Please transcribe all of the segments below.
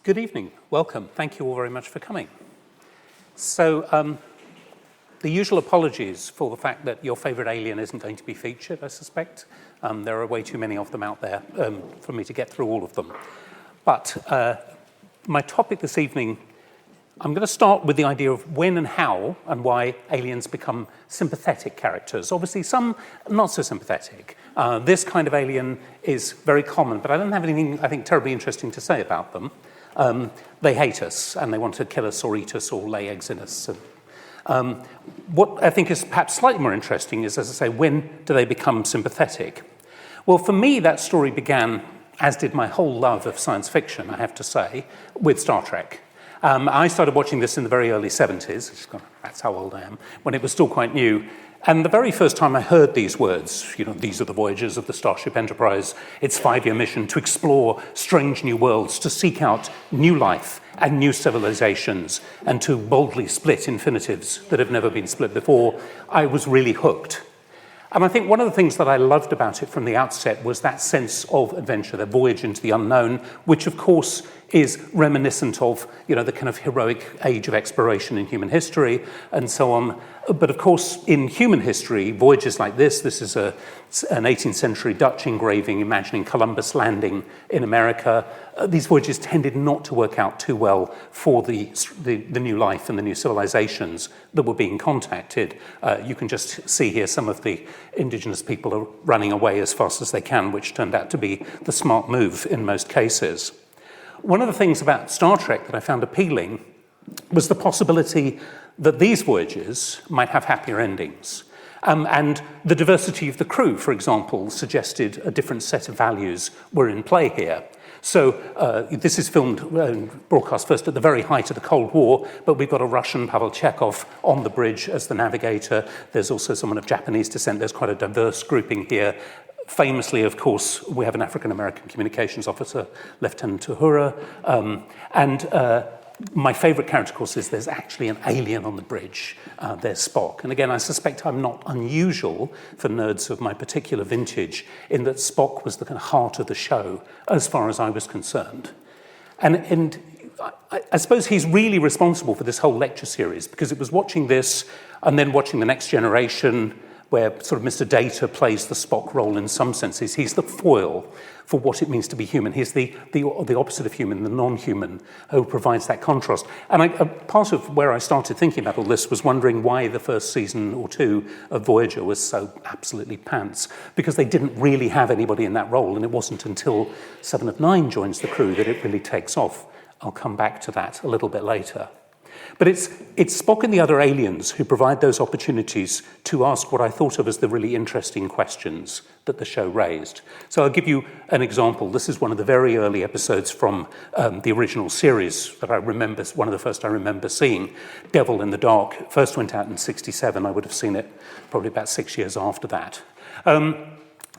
Good evening. Welcome. Thank you all very much for coming. So, the usual apologies for the fact that your favourite alien isn't going to be featured, I suspect. There are way too many of them out there for me to get through all of them. But my topic this evening, I'm going to start with the idea of when and how and why aliens become sympathetic characters. Obviously, some not so sympathetic. This kind of alien is very common, but I don't have anything, I think, terribly interesting to say about them. They hate us, and they want to kill us or eat us or lay eggs in us. What I think is perhaps slightly more interesting is, as I say, when do they become sympathetic? Well, for me, that story began, as did my whole love of science fiction, I have to say, with Star Trek. I started watching this in the very early 70s, that's how old I am, when it was still quite new. And the very first time I heard these words, these are the voyages of the Starship Enterprise, its 5-year mission to explore strange new worlds, to seek out new life and new civilizations, and to boldly split infinitives that have never been split before, I was really hooked. And I think one of the things that I loved about it from the outset was that sense of adventure, the voyage into the unknown, which of course is reminiscent of, the kind of heroic age of exploration in human history and so on. But of course, in human history, voyages like this is an 18th century Dutch engraving imagining Columbus landing in America. These voyages tended not to work out too well for the new life and the new civilizations that were being contacted. You can just see here some of the indigenous people are running away as fast as they can, which turned out to be the smart move in most cases. One of the things about Star Trek that I found appealing was the possibility that these voyages might have happier endings. And the diversity of the crew, for example, suggested a different set of values were in play here. So this is filmed and broadcast first at the very height of the Cold War, but we've got a Russian, Pavel Chekhov, on the bridge as the navigator. There's also someone of Japanese descent. There's quite a diverse grouping here. Famously, of course, we have an African-American communications officer, Lieutenant Uhura, and my favourite character, of course, is there's actually an alien on the bridge. There's Spock. And again, I suspect I'm not unusual for nerds of my particular vintage in that Spock was the kind of heart of the show as far as I was concerned. And I suppose he's really responsible for this whole lecture series because it was watching this and then watching The Next Generation, where sort of Mr. Data plays the Spock role in some senses. He's the foil for what it means to be human. He's the opposite of human, the non-human, who provides that contrast. And part of where I started thinking about all this was wondering why the first season or two of Voyager was so absolutely pants, because they didn't really have anybody in that role, and it wasn't until 7 of 9 joins the crew that it really takes off. I'll come back to that a little bit later. But it's Spock and the other aliens who provide those opportunities to ask what I thought of as the really interesting questions that the show raised. So I'll give you an example. This is one of the very early episodes from the original series that I remember, one of the first I remember seeing. Devil in the Dark first went out in 1967. I would have seen it probably about 6 years after that.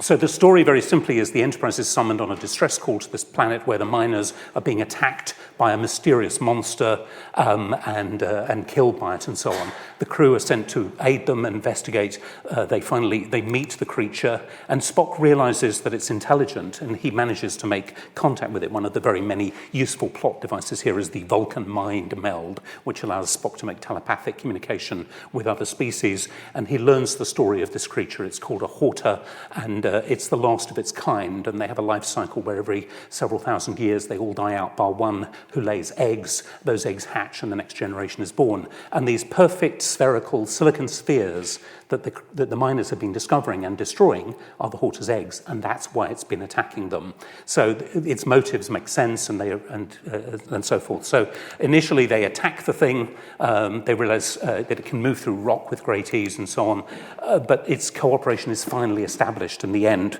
So the story, very simply, is the Enterprise is summoned on a distress call to this planet where the miners are being attacked by a mysterious monster and killed by it and so on. The crew are sent to aid them, investigate. They meet the creature, and Spock realizes that it's intelligent, and he manages to make contact with it. One of the very many useful plot devices here is the Vulcan mind meld, which allows Spock to make telepathic communication with other species, and he learns the story of this creature. It's called a Horta, and it's the last of its kind, and they have a life cycle where every several thousand years they all die out bar one who lays eggs. Those eggs hatch and the next generation is born. And these perfect spherical silicon spheres that the miners have been discovering and destroying are the Horta's eggs, and that's why it's been attacking them. So its motives make sense and so forth. So initially they attack the thing, they realize that it can move through rock with great ease and so on, but its cooperation is finally established in the end,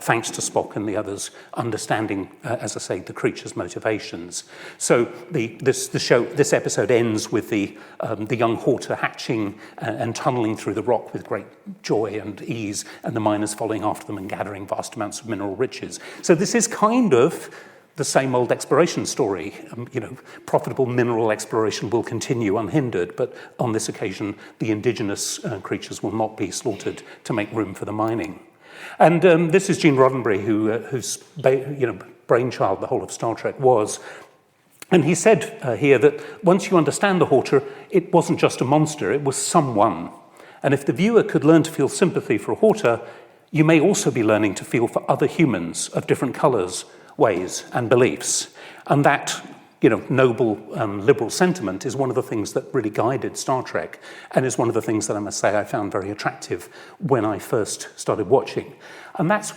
thanks to Spock and the others understanding, as I say, the creature's motivations. So this episode ends with the young Horta hatching and tunneling through the rock with great joy and ease, and the miners following after them and gathering vast amounts of mineral riches. So this is kind of the same old exploration story. Profitable mineral exploration will continue unhindered, but on this occasion, the indigenous creatures will not be slaughtered to make room for the mining. And this is Gene Roddenberry, whose brainchild the whole of Star Trek was. And he said here that once you understand the Horta, it wasn't just a monster, it was someone. And if the viewer could learn to feel sympathy for a Horta, you may also be learning to feel for other humans of different colours, ways, and beliefs. And that, noble liberal sentiment is one of the things that really guided Star Trek, and is one of the things that I must say I found very attractive when I first started watching. And that's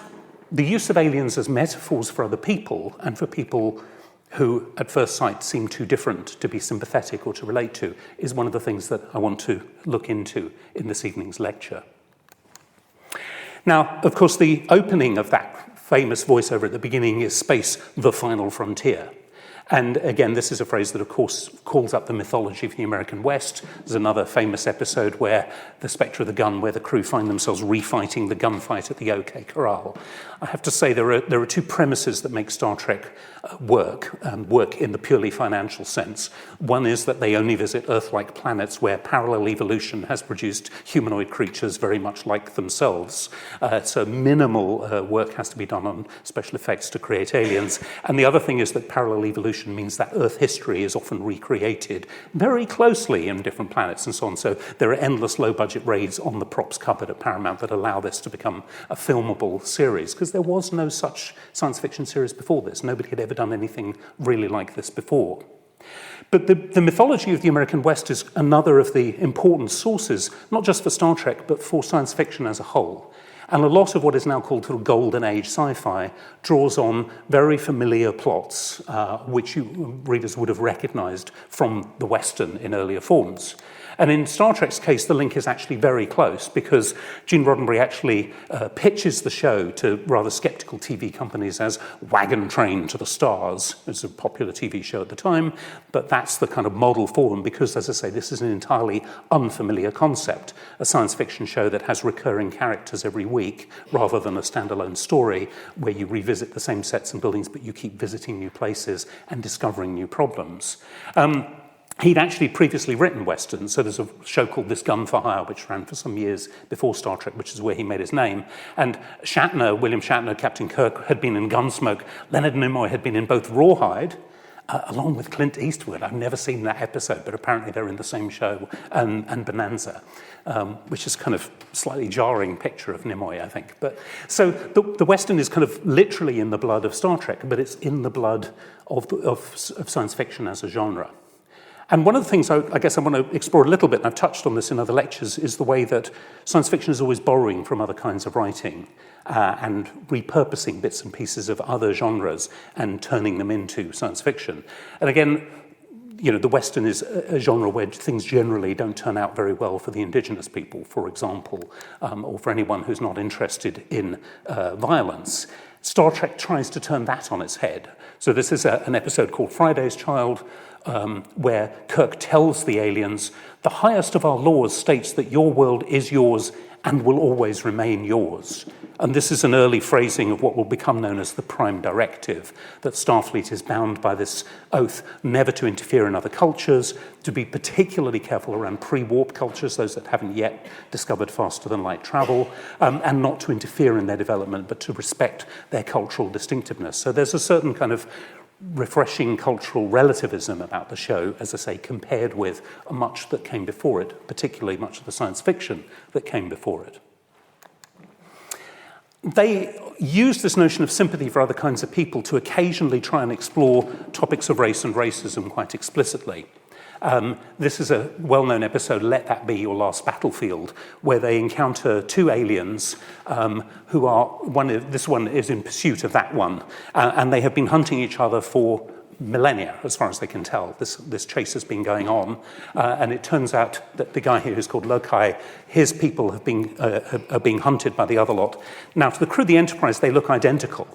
the use of aliens as metaphors for other people, and for people who at first sight seem too different to be sympathetic or to relate to, is one of the things that I want to look into in this evening's lecture. Now, of course, the opening of that famous voiceover at the beginning is "Space, the final frontier." And again, this is a phrase that, of course, calls up the mythology of the American West. There's another famous episode where the Spectre of the Gun, where the crew find themselves refighting the gunfight at the OK Corral. I have to say there are two premises that make Star Trek work in the purely financial sense. One is that they only visit Earth-like planets where parallel evolution has produced humanoid creatures very much like themselves. So minimal work has to be done on special effects to create aliens. And the other thing is that parallel evolution means that Earth history is often recreated very closely in different planets and so on. So there are endless low-budget raids on the props cupboard at Paramount that allow this to become a filmable series, because there was no such science fiction series before this. Nobody had ever done anything really like this before. But the mythology of the American West is another of the important sources, not just for Star Trek, but for science fiction as a whole. And a lot of what is now called sort of golden age sci-fi draws on very familiar plots, which readers would have recognized from the Western in earlier forms. And in Star Trek's case, the link is actually very close, because Gene Roddenberry actually pitches the show to rather skeptical TV companies as Wagon Train to the Stars. It was a popular TV show at the time, but that's the kind of model for them, because, as I say, this is an entirely unfamiliar concept, a science fiction show that has recurring characters every week, rather than a standalone story where you revisit the same sets and buildings, but you keep visiting new places and discovering new problems. He'd actually previously written Westerns, so there's a show called This Gun for Hire, which ran for some years before Star Trek, which is where he made his name. And William Shatner, Captain Kirk, had been in Gunsmoke. Leonard Nimoy had been in both Rawhide, along with Clint Eastwood. I've never seen that episode, but apparently they're in the same show, and Bonanza, which is kind of slightly jarring picture of Nimoy, I think. But so the Western is kind of literally in the blood of Star Trek, but it's in the blood of science fiction as a genre. And one of the things I guess I want to explore a little bit, and I've touched on this in other lectures, is the way that science fiction is always borrowing from other kinds of writing and repurposing bits and pieces of other genres and turning them into science fiction. And again, the Western is a genre where things generally don't turn out very well for the indigenous people, for example, or for anyone who's not interested in violence. Star Trek tries to turn that on its head. So this is an episode called Friday's Child, where Kirk tells the aliens, "The highest of our laws states that your world is yours and will always remain yours." And this is an early phrasing of what will become known as the Prime Directive, that Starfleet is bound by this oath never to interfere in other cultures, to be particularly careful around pre-warp cultures, those that haven't yet discovered faster-than-light travel, and not to interfere in their development, but to respect their cultural distinctiveness. So there's a certain kind of refreshing cultural relativism about the show, as I say, compared with much that came before it, particularly much of the science fiction that came before it. They use this notion of sympathy for other kinds of people to occasionally try and explore topics of race and racism quite explicitly. This is a well-known episode, Let That Be Your Last Battlefield, where they encounter two aliens who are, this one is in pursuit of that one, and they have been hunting each other for millennia, as far as they can tell. This chase has been going on, and it turns out that the guy here who's called Lokai, his people are being hunted by the other lot. Now, to the crew of the Enterprise, they look identical.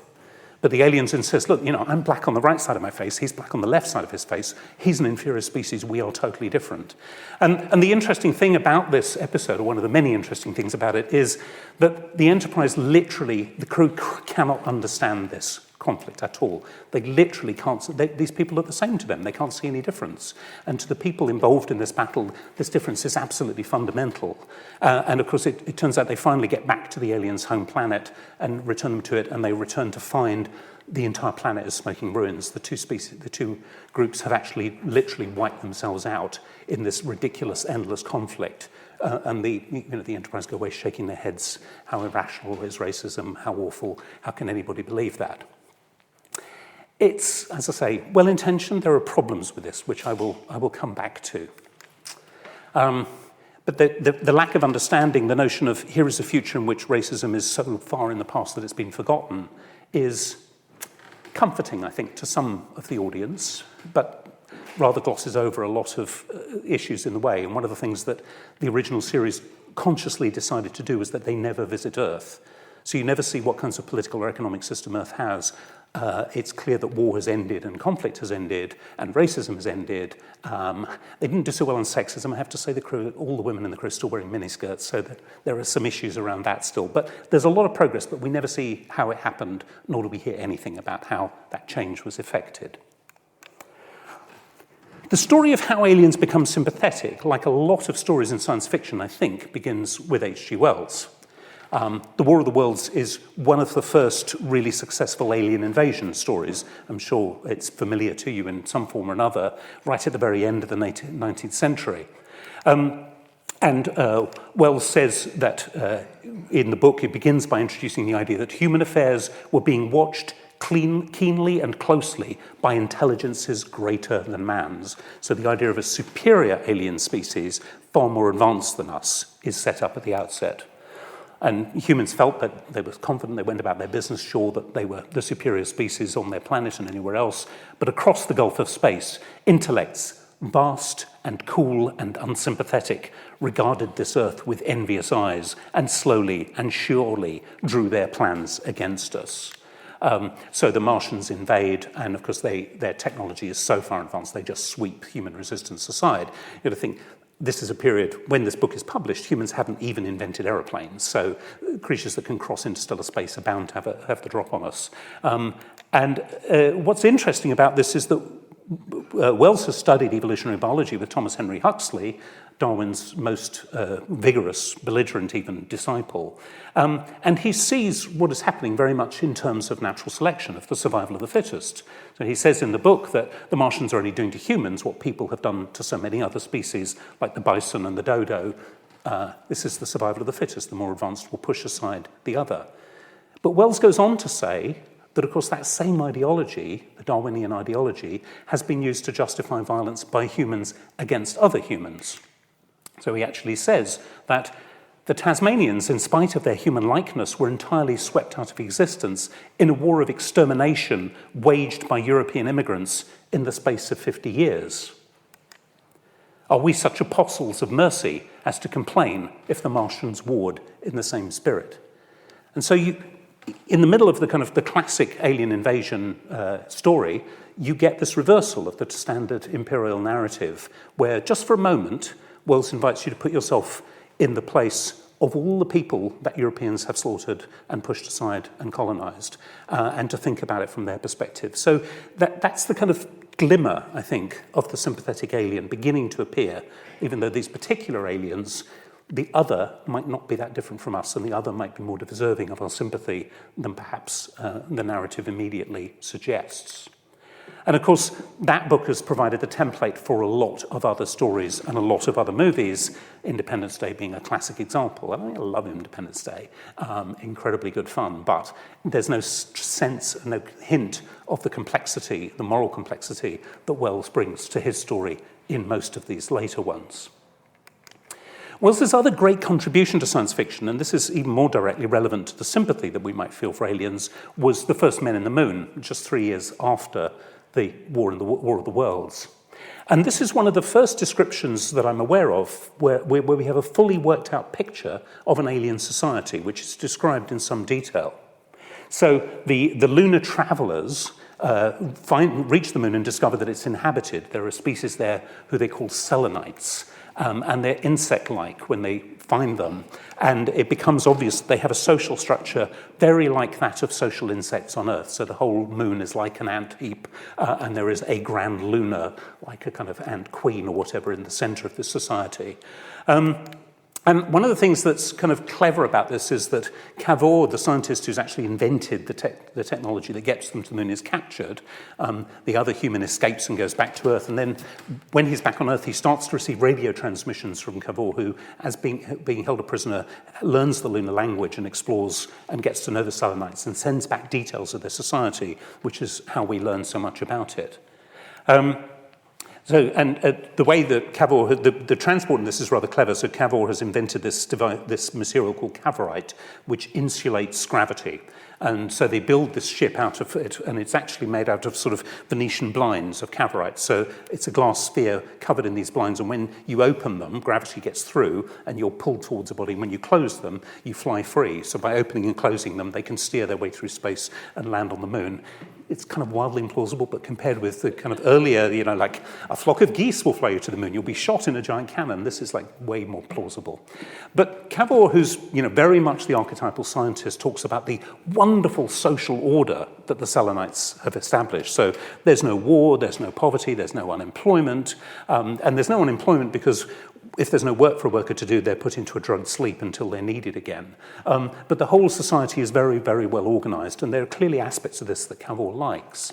But the aliens insist, look, I'm black on the right side of my face, he's black on the left side of his face, he's an inferior species, we are totally different. And the interesting thing about this episode, or one of the many interesting things about it, is that the Enterprise literally, the crew cannot understand this conflict at all. They literally can't, these people look the same to them, they can't see any difference. And to the people involved in this battle, this difference is absolutely fundamental. And of course, it turns out they finally get back to the aliens' home planet and return them to it, and they return to find the entire planet is smoking ruins. The two groups have actually literally wiped themselves out in this ridiculous, endless conflict. And the Enterprise go away shaking their heads. How irrational is racism? How awful? How can anybody believe that? It's, as I say, well-intentioned. There are problems with this, which I will come back to. But the lack of understanding, the notion of here is a future in which racism is so far in the past that it's been forgotten, is comforting, I think, to some of the audience, but rather glosses over a lot of issues in the way. And one of the things that the original series consciously decided to do was that they never visit Earth. So you never see what kinds of political or economic system Earth has. It's clear that war has ended and conflict has ended and racism has ended. They didn't do so well on sexism. I have to say the crew, all the women in the crew are still wearing miniskirts, so that there are some issues around that still. But there's a lot of progress, but we never see how it happened, nor do we hear anything about how that change was effected. The story of how aliens become sympathetic, like a lot of stories in science fiction, I think, begins with H.G. Wells. The War of the Worlds is one of the first really successful alien invasion stories. I'm sure it's familiar to you in some form or another, right at the very end of the 19th century. Wells says that in the book, it begins by introducing the idea that human affairs were being watched keenly and closely by intelligences greater than man's. So the idea of a superior alien species, far more advanced than us, is set up at the outset. And humans felt that they were confident, they went about their business, sure that they were the superior species on their planet and anywhere else. But across the gulf of space, intellects, vast and cool and unsympathetic, regarded this Earth with envious eyes and slowly and surely drew their plans against us. So the Martians invade, and of course their technology is so far advanced, they just sweep human resistance aside. You got to think, this is a period, when this book is published, humans haven't even invented aeroplanes, so creatures that can cross interstellar space are bound to have the drop on us. What's interesting about this is that Wells has studied evolutionary biology with Thomas Henry Huxley, Darwin's most vigorous, belligerent even disciple. And he sees what is happening very much in terms of natural selection, of the survival of the fittest. So he says in the book that the Martians are only doing to humans what people have done to so many other species, like the bison and the dodo. This is the survival of the fittest. The more advanced will push aside the other. But Wells goes on to say that, of course, that same ideology, the Darwinian ideology, has been used to justify violence by humans against other humans. So he actually says that the Tasmanians, in spite of their human likeness, were entirely swept out of existence in a war of extermination waged by European immigrants in the space of 50 years. Are we such apostles of mercy as to complain if the Martians warred in the same spirit? And so in the middle of the kind of the classic alien invasion story, you get this reversal of the standard imperial narrative, where just for a moment, Wells invites you to put yourself in the place of all the people that Europeans have slaughtered and pushed aside and colonized, and to think about it from their perspective. So that's the kind of glimmer, I think, of the sympathetic alien beginning to appear, even though these particular aliens, the other might not be that different from us, and the other might be more deserving of our sympathy than perhaps the narrative immediately suggests. And of course, that book has provided the template for a lot of other stories and a lot of other movies, Independence Day being a classic example. I love Independence Day, incredibly good fun, but there's no sense, no hint of the complexity, the moral complexity that Wells brings to his story in most of these later ones. Wells's other great contribution to science fiction, and this is even more directly relevant to the sympathy that we might feel for aliens, was The First Men in the Moon, just 3 years after the War of the Worlds. And this is one of the first descriptions that I'm aware of where we have a fully worked out picture of an alien society, which is described in some detail. So the lunar travelers reach the moon and discover that it's inhabited. There are species there who they call Selenites, and they're insect-like when they find them. And it becomes obvious that they have a social structure very like that of social insects on Earth. So the whole moon is like an ant heap, and there is a grand luna, like a kind of ant queen or whatever, in the center of this society. And one of the things that's kind of clever about this is that Cavour, the scientist who's actually invented the technology that gets them to the moon, is captured. The other human escapes and goes back to Earth. And then when he's back on Earth, he starts to receive radio transmissions from Cavour, who, as being held a prisoner, learns the lunar language and explores and gets to know the Selenites and sends back details of their society, which is how we learn so much about it. The way that Cavour, the transport in this is rather clever. So Cavour has invented this material called cavorite, which insulates gravity. And so they build this ship out of it, and it's actually made out of sort of Venetian blinds of cavorite. So it's a glass sphere covered in these blinds, and when you open them, gravity gets through, and you're pulled towards a body. When you close them, you fly free. So by opening and closing them, they can steer their way through space and land on the moon. It's kind of wildly implausible, but compared with the kind of earlier, like a flock of geese will fly you to the moon, you'll be shot in a giant cannon. This is like way more plausible. But Cavour, who's very much the archetypal scientist, talks about the wonderful social order that the Selenites have established. So there's no war, there's no poverty, there's no unemployment, and there's no unemployment because if there's no work for a worker to do, they're put into a drugged sleep until they're needed again. But the whole society is very, very well organized, and there are clearly aspects of this that Cavour likes.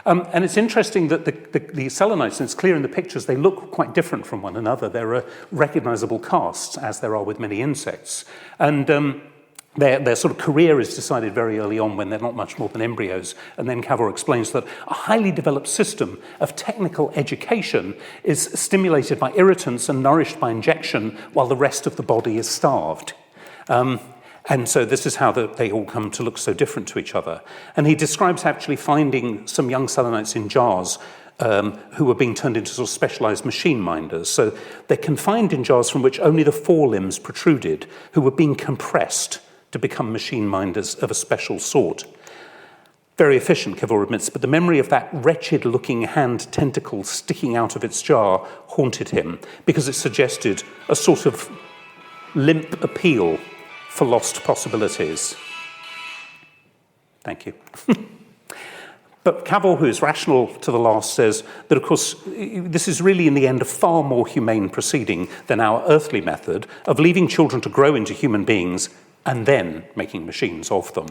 And it's interesting that the Selenites, and it's clear in the pictures, they look quite different from one another. There are recognizable castes, as there are with many insects. And their sort of career is decided very early on when they're not much more than embryos. And then Cavour explains that a highly developed system of technical education is stimulated by irritants and nourished by injection while the rest of the body is starved. And so this is how they all come to look so different to each other. And he describes actually finding some young Selenites in jars who were being turned into sort of specialized machine minders. So they're confined in jars from which only the forelimbs protruded, who were being compressed to become machine minders of a special sort. Very efficient, Cavour admits, but the memory of that wretched-looking hand tentacle sticking out of its jar haunted him because it suggested a sort of limp appeal for lost possibilities. Thank you. But Cavour, who is rational to the last, says that, of course, this is really in the end a far more humane proceeding than our earthly method of leaving children to grow into human beings and then making machines of them.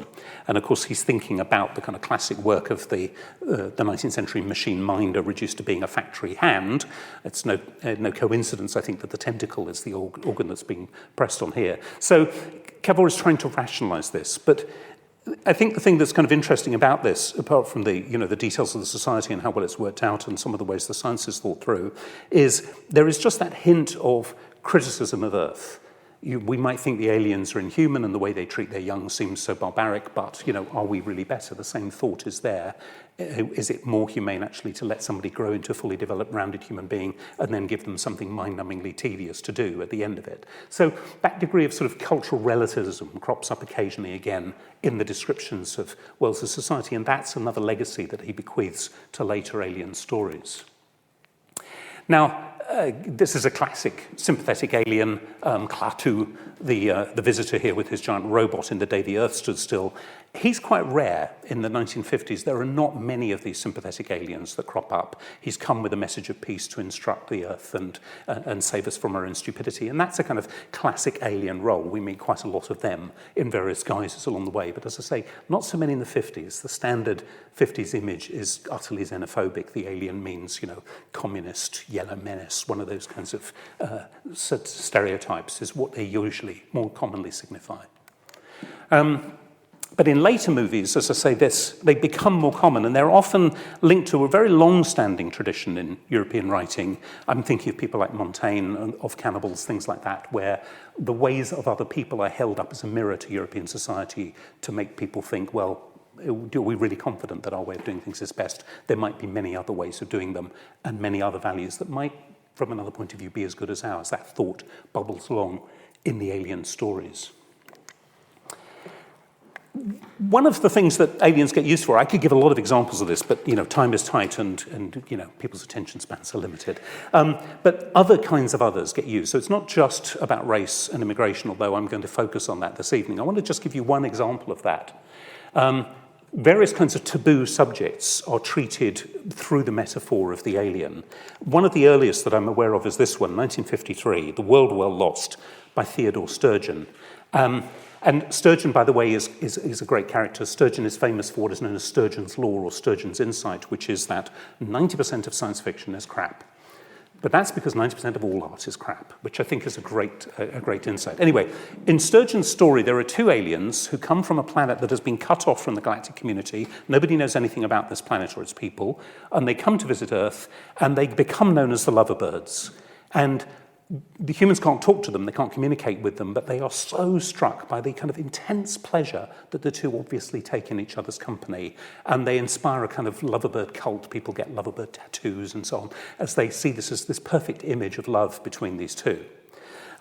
And of course, he's thinking about the kind of classic work of the 19th century machine minder reduced to being a factory hand. It's no coincidence, I think, that the tentacle is the organ that's being pressed on here. So Cavour is trying to rationalize this. But I think the thing that's kind of interesting about this, apart from the details of the society and how well it's worked out and some of the ways the science is thought through, is there is just that hint of criticism of Earth. We might think the aliens are inhuman and the way they treat their young seems so barbaric, but, are we really better? The same thought is there. Is it more humane, actually, to let somebody grow into a fully developed, rounded human being and then give them something mind-numbingly tedious to do at the end of it? So that degree of sort of cultural relativism crops up occasionally again in the descriptions of worlds of society, and that's another legacy that he bequeaths to later alien stories. Now, this is a classic sympathetic alien, Klaatu, the visitor here with his giant robot in the day the Earth stood still. He's quite rare in the 1950s. There are not many of these sympathetic aliens that crop up. He's come with a message of peace to instruct the Earth and save us from our own stupidity. And that's a kind of classic alien role. We meet quite a lot of them in various guises along the way. But as I say, not so many in the 50s. The standard 50s image is utterly xenophobic. The alien means, communist, yellow menace. One of those kinds of stereotypes is what they usually more commonly signify. But in later movies, as I say, they become more common, and they're often linked to a very long-standing tradition in European writing. I'm thinking of people like Montaigne, of cannibals, things like that, where the ways of other people are held up as a mirror to European society to make people think, well, are we really confident that our way of doing things is best? There might be many other ways of doing them and many other values that might, from another point of view, be as good as ours. That thought bubbles along in the alien stories. One of the things that aliens get used for, I could give a lot of examples of this, but time is tight and people's attention spans are limited. But other kinds of others get used. So it's not just about race and immigration, although I'm going to focus on that this evening. I want to just give you one example of that. various kinds of taboo subjects are treated through the metaphor of the alien. One of the earliest that I'm aware of is this one, 1953, The World Well Lost by Theodore Sturgeon. And Sturgeon, by the way, is a great character. Sturgeon is famous for what is known as Sturgeon's law or Sturgeon's insight, which is that 90% of science fiction is crap. But that's because 90% of all art is crap, which I think is a great insight. Anyway, in Sturgeon's story, there are two aliens who come from a planet that has been cut off from the galactic community. Nobody knows anything about this planet or its people. And they come to visit Earth, and they become known as the Loverbirds. And the humans can't talk to them, they can't communicate with them, but they are so struck by the kind of intense pleasure that the two obviously take in each other's company, and they inspire a kind of loverbird cult. People get loverbird tattoos and so on, as they see this as this perfect image of love between these two.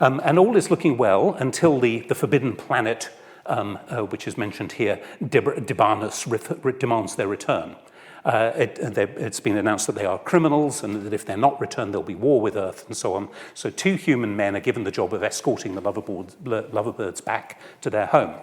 And all is looking well until the forbidden planet, which is mentioned here, Debanus, demands their return. It's been announced that they are criminals and that if they're not returned, there'll be war with Earth and so on. So two human men are given the job of escorting the Loverbirds back to their home.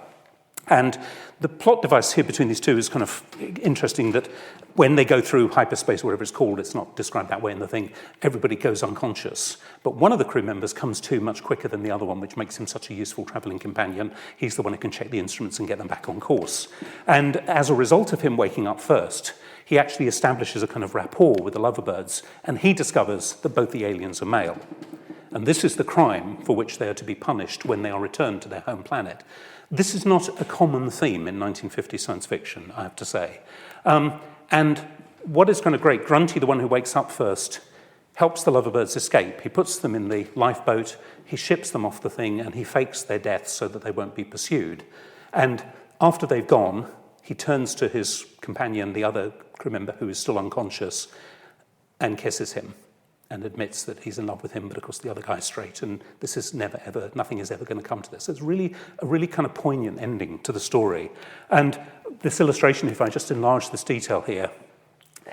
And the plot device here between these two is kind of interesting, that when they go through hyperspace, whatever it's called, it's not described that way in the thing, everybody goes unconscious. But one of the crew members comes to much quicker than the other one, which makes him such a useful traveling companion. He's the one who can check the instruments and get them back on course. And as a result of him waking up first, he actually establishes a kind of rapport with the Loverbirds, and he discovers that both the aliens are male. And this is the crime for which they are to be punished when they are returned to their home planet. This is not a common theme in 1950 science fiction, I have to say. And what is kind of great, Grunty, the one who wakes up first, helps the Loverbirds escape. He puts them in the lifeboat, he ships them off the thing, and he fakes their deaths so that they won't be pursued. And after they've gone, he turns to his companion, the other crew member who is still unconscious, and kisses him and admits that he's in love with him, but of course the other guy's straight, and this is never, ever, nothing is ever going to come to this. It's really a really kind of poignant ending to the story. And this illustration, if I just enlarge this detail here,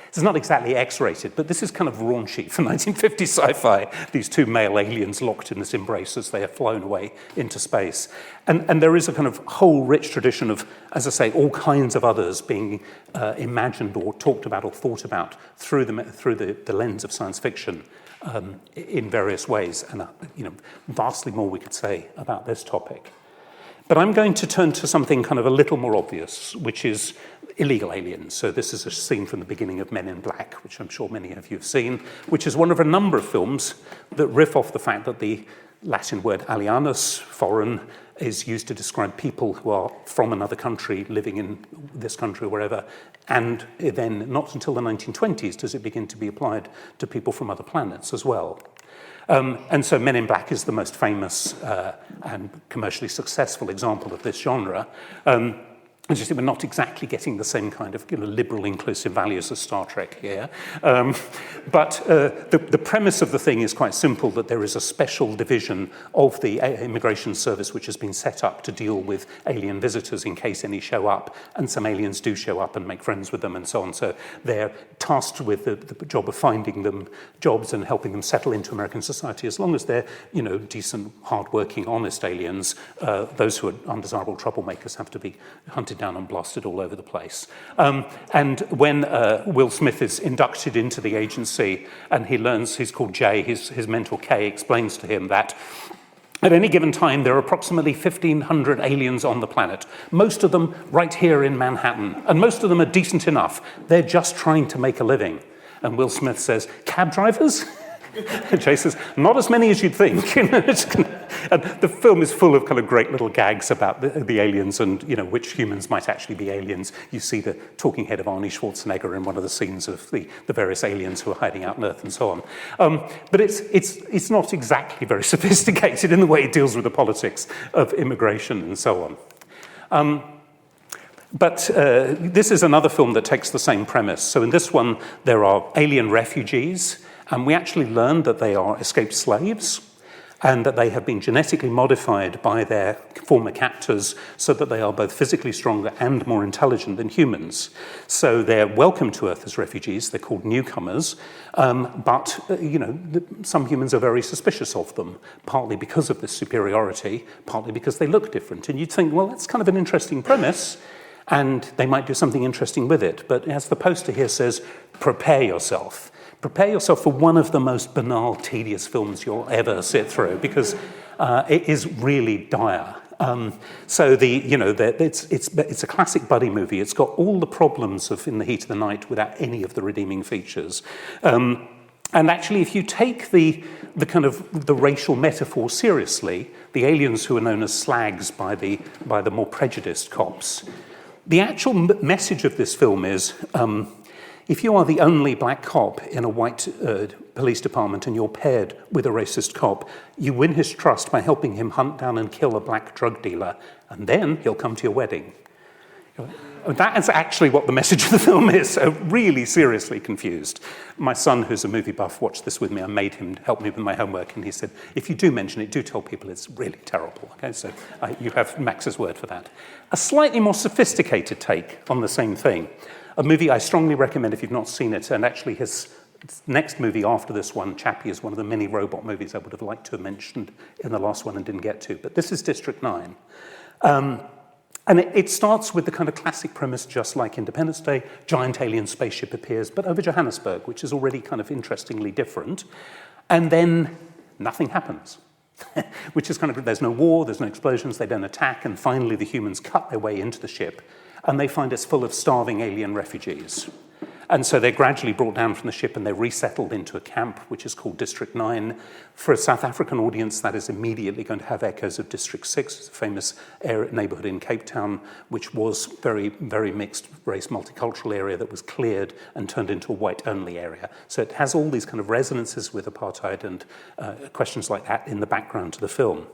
it's not exactly X-rated, but this is kind of raunchy for 1950 sci-fi, these two male aliens locked in this embrace as they are flown away into space. And there is a kind of whole rich tradition of, as I say, all kinds of others being imagined or talked about or thought about through the lens of science fiction in various ways. And vastly more we could say about this topic. But I'm going to turn to something kind of a little more obvious, which is illegal aliens. So this is a scene from the beginning of Men in Black, which I'm sure many of you have seen, which is one of a number of films that riff off the fact that the Latin word alienus, foreign, is used to describe people who are from another country, living in this country or wherever, and then not until the 1920s does it begin to be applied to people from other planets as well. And so Men in Black is the most famous and commercially successful example of this genre. As you see, we're not exactly getting the same kind of liberal, inclusive values as Star Trek here. But the premise of the thing is quite simple, that there is a special division of the immigration service which has been set up to deal with alien visitors in case any show up, and some aliens do show up and make friends with them and so on. So they're tasked with the job of finding them jobs and helping them settle into American society. As long as they're decent, hard-working, honest aliens, those who are undesirable troublemakers have to be hunted down and blasted all over the place. And when Will Smith is inducted into the agency and he learns, he's called Jay, his mentor Kay explains to him that at any given time there are approximately 1,500 aliens on the planet, most of them right here in Manhattan, and most of them are decent enough. They're just trying to make a living. And Will Smith says, cab drivers? Jay says, not as many as you'd think. And the film is full of kind of great little gags about the aliens and which humans might actually be aliens. You see the talking head of Arnie Schwarzenegger in one of the scenes of the various aliens who are hiding out on Earth and so on. But it's not exactly very sophisticated in the way it deals with the politics of immigration and so on. But this is another film that takes the same premise. So in this one, there are alien refugees, and we actually learn that they are escaped slaves and that they have been genetically modified by their former captors so that they are both physically stronger and more intelligent than humans. So they're welcome to Earth as refugees. They're called newcomers. But some humans are very suspicious of them, partly because of this superiority, partly because they look different. And you'd think, well, that's kind of an interesting premise. and they might do something interesting with it. But as the poster here says, prepare yourself. Prepare yourself for one of the most banal, tedious films you'll ever sit through, because it is really dire. So it's a classic buddy movie. It's got all the problems of In the Heat of the Night without any of the redeeming features. And actually, if you take the racial metaphor seriously, the aliens who are known as slags by the more prejudiced cops, the actual message of this film is, if you are the only black cop in a white police department and you're paired with a racist cop, you win his trust by helping him hunt down and kill a black drug dealer, and then he'll come to your wedding. That is actually what the message of the film is, so really seriously confused. My son, who's a movie buff, watched this with me. I made him help me with my homework, and he said, if you do mention it, do tell people it's really terrible. Okay, so you have Max's word for that. A slightly more sophisticated take on the same thing. A movie I strongly recommend if you've not seen it, and actually his next movie after this one, Chappie, is one of the many robot movies I would have liked to have mentioned in the last one and didn't get to, but this is District 9. And it starts with the kind of classic premise, just like Independence Day, giant alien spaceship appears, but over Johannesburg, which is already kind of interestingly different, and then nothing happens. Which is kind of, there's no war, there's no explosions, they don't attack, and finally the humans cut their way into the ship, and they find it's full of starving alien refugees. And so they're gradually brought down from the ship and they're resettled into a camp, which is called District 9. For a South African audience, that is immediately going to have echoes of District 6, it's a famous neighborhood in Cape Town, which was very, very mixed race, multicultural area that was cleared and turned into a white-only area. So it has all these kind of resonances with apartheid and questions like that in the background to the film.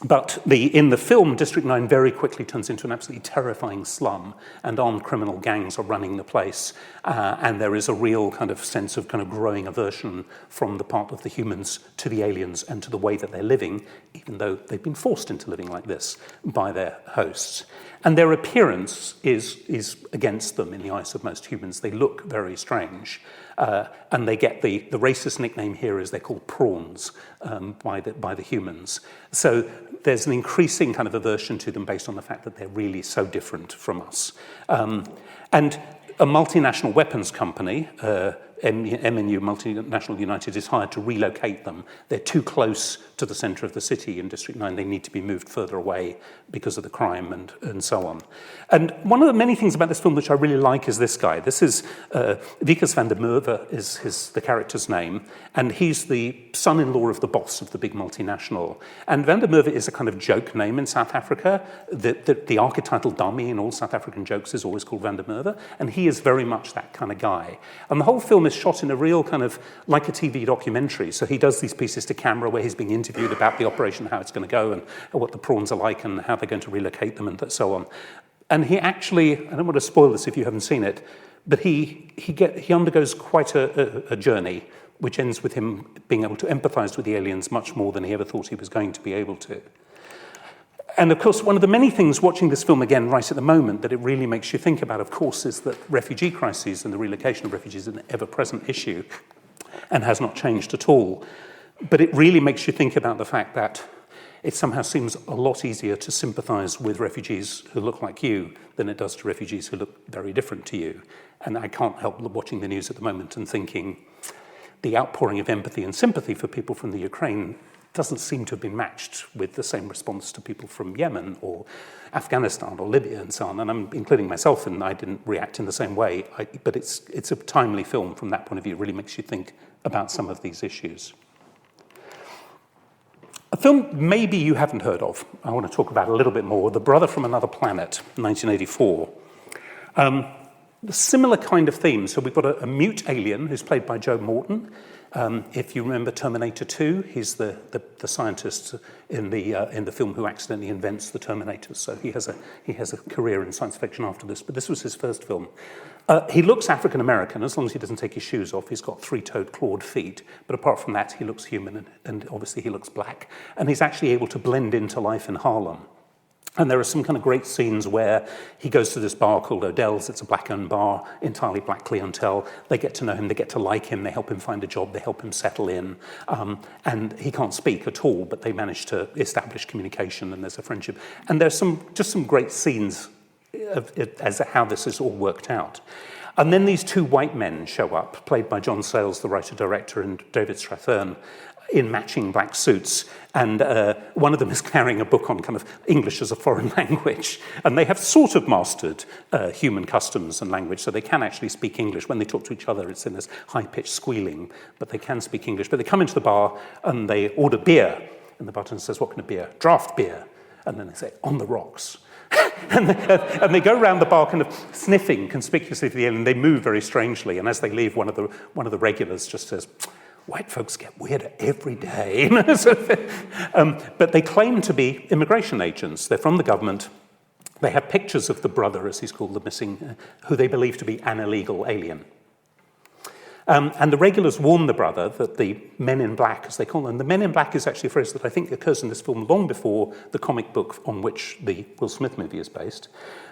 But in the film, District 9 very quickly turns into an absolutely terrifying slum, and armed criminal gangs are running the place, and there is a real kind of sense of kind of growing aversion from the part of the humans to the aliens and to the way that they're living, even though they've been forced into living like this by their hosts. And their appearance is against them in the eyes of most humans. They look very strange. And they get the racist nickname here is they're called prawns by the humans. So there's an increasing kind of aversion to them based on the fact that they're really so different from us. And a multinational weapons company, MNU, Multinational United, is hired to relocate them. They're too close to the centre of the city in District 9. They need to be moved further away because of the crime and so on. And one of the many things about this film which I really like is this guy. This is Wikus van der Merwe is the character's name, and he's the son-in-law of the boss of the big multinational. And van der Merwe is a kind of joke name in South Africa. The archetypal dummy in all South African jokes is always called van der Merwe, and he is very much that kind of guy. And the whole film is shot in a real kind of like a TV documentary. So he does these pieces to camera where he's being interviewed about the operation, how it's going to go, and what the prawns are like, and how they're going to relocate them, and so on. And he actually, I don't want to spoil this if you haven't seen it, but he undergoes quite a journey, which ends with him being able to empathize with the aliens much more than he ever thought he was going to be able to. And of course, one of the many things watching this film again right at the moment that it really makes you think about, of course, is that refugee crises and the relocation of refugees is an ever-present issue and has not changed at all. But it really makes you think about the fact that it somehow seems a lot easier to sympathize with refugees who look like you than it does to refugees who look very different to you. And I can't help watching the news at the moment and thinking the outpouring of empathy and sympathy for people from the Ukraine doesn't seem to have been matched with the same response to people from Yemen or Afghanistan or Libya and so on. And I'm including myself, and I didn't react in the same way. But it's a timely film from that point of view. It really makes you think about some of these issues. A film maybe you haven't heard of, I want to talk about a little bit more, The Brother from Another Planet, 1984. The similar kind of theme. So we've got a mute alien who's played by Joe Morton. If you remember Terminator 2, he's the scientist in the film who accidentally invents the Terminator. So he has a career in science fiction after this, but this was his first film. He looks African American as long as he doesn't take his shoes off. He's got three-toed clawed feet, but apart from that, he looks human and obviously he looks black. And he's actually able to blend into life in Harlem. And there are some kind of great scenes where he goes to this bar called Odell's. It's a black-owned bar, entirely black clientele. They get to know him, they get to like him, they help him find a job, they help him settle in. And he can't speak at all, but they manage to establish communication and there's a friendship. And there's just some great scenes as how this is all worked out. And then these two white men show up, played by John Sayles, the writer-director, and David Strathern, in matching black suits. And one of them is carrying a book on kind of English as a foreign language. And they have sort of mastered human customs and language, so they can actually speak English. When they talk to each other, it's in this high-pitched squealing, but they can speak English. But they come into the bar and they order beer. And the bartender says, "What kind of beer?" "Draft beer." And then they say, "On the rocks." and they go around the bar kind of sniffing conspicuously to the end, and they move very strangely. And as they leave, one of the regulars just says, "White folks get weirder every day." But they claim to be immigration agents. They're from the government. They have pictures of the brother, as he's called, the missing, who they believe to be an illegal alien. And the regulars warn the brother that the men in black, as they call them, the men in black is actually a phrase that I think occurs in this film long before the comic book on which the Will Smith movie is based.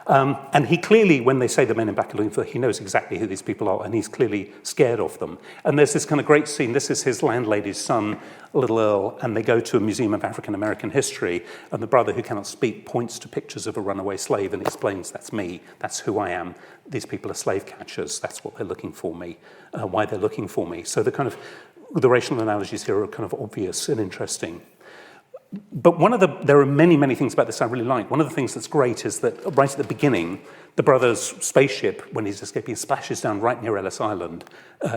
And he clearly, when they say the men in black are looking for, he knows exactly who these people are, and he's clearly scared of them. And there's this kind of great scene. This is his landlady's son, Little Earl, and they go to a museum of African-American history, and the brother who cannot speak points to pictures of a runaway slave and explains, "That's me, that's who I am. These people are slave catchers, that's what they're looking for me, why they're looking for me." So the racial analogies here are kind of obvious and interesting. But there are many, many things about this I really like. One of the things that's great is that right at the beginning, the brother's spaceship, when he's escaping, splashes down right near Ellis Island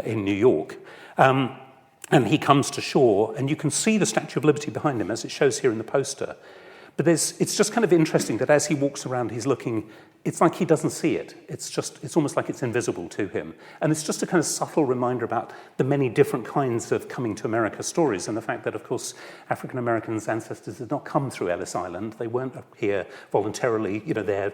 in New York. And he comes to shore, and you can see the Statue of Liberty behind him, as it shows here in the poster. But it's just kind of interesting that as he walks around, he's looking, it's like he doesn't see it. It's almost like it's invisible to him. And it's just a kind of subtle reminder about the many different kinds of coming to America stories, and the fact that, of course, African Americans' ancestors did not come through Ellis Island. They weren't here voluntarily, there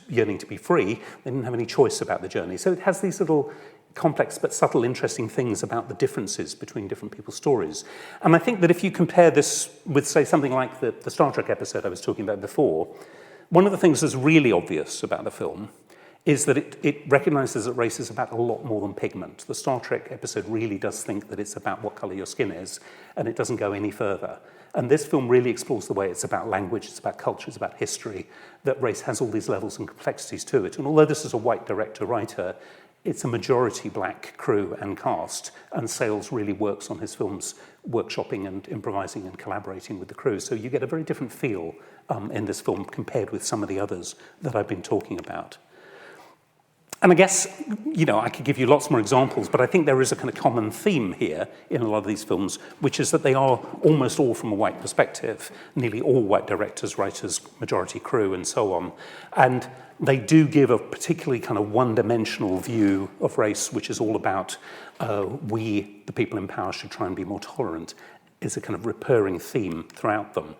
yearning to be free. They didn't have any choice about the journey. So it has these little complex but subtle, interesting things about the differences between different people's stories. And I think that if you compare this with, say, something like the Star Trek episode I was talking about before, one of the things that's really obvious about the film is that it recognizes that race is about a lot more than pigment. The Star Trek episode really does think that it's about what color your skin is, and it doesn't go any further. And this film really explores the way it's about language, it's about culture, it's about history, that race has all these levels and complexities to it. And although this is a white director-writer, it's a majority black crew and cast, and Sayles really works on his films, workshopping and improvising and collaborating with the crew. So you get a very different feel in this film compared with some of the others that I've been talking about. And I guess, I could give you lots more examples, but I think there is a kind of common theme here in a lot of these films, which is that they are almost all from a white perspective, nearly all white directors, writers, majority crew, and so on. And they do give a particularly kind of one-dimensional view of race, which is all about we, the people in power, should try and be more tolerant, is a kind of recurring theme throughout them.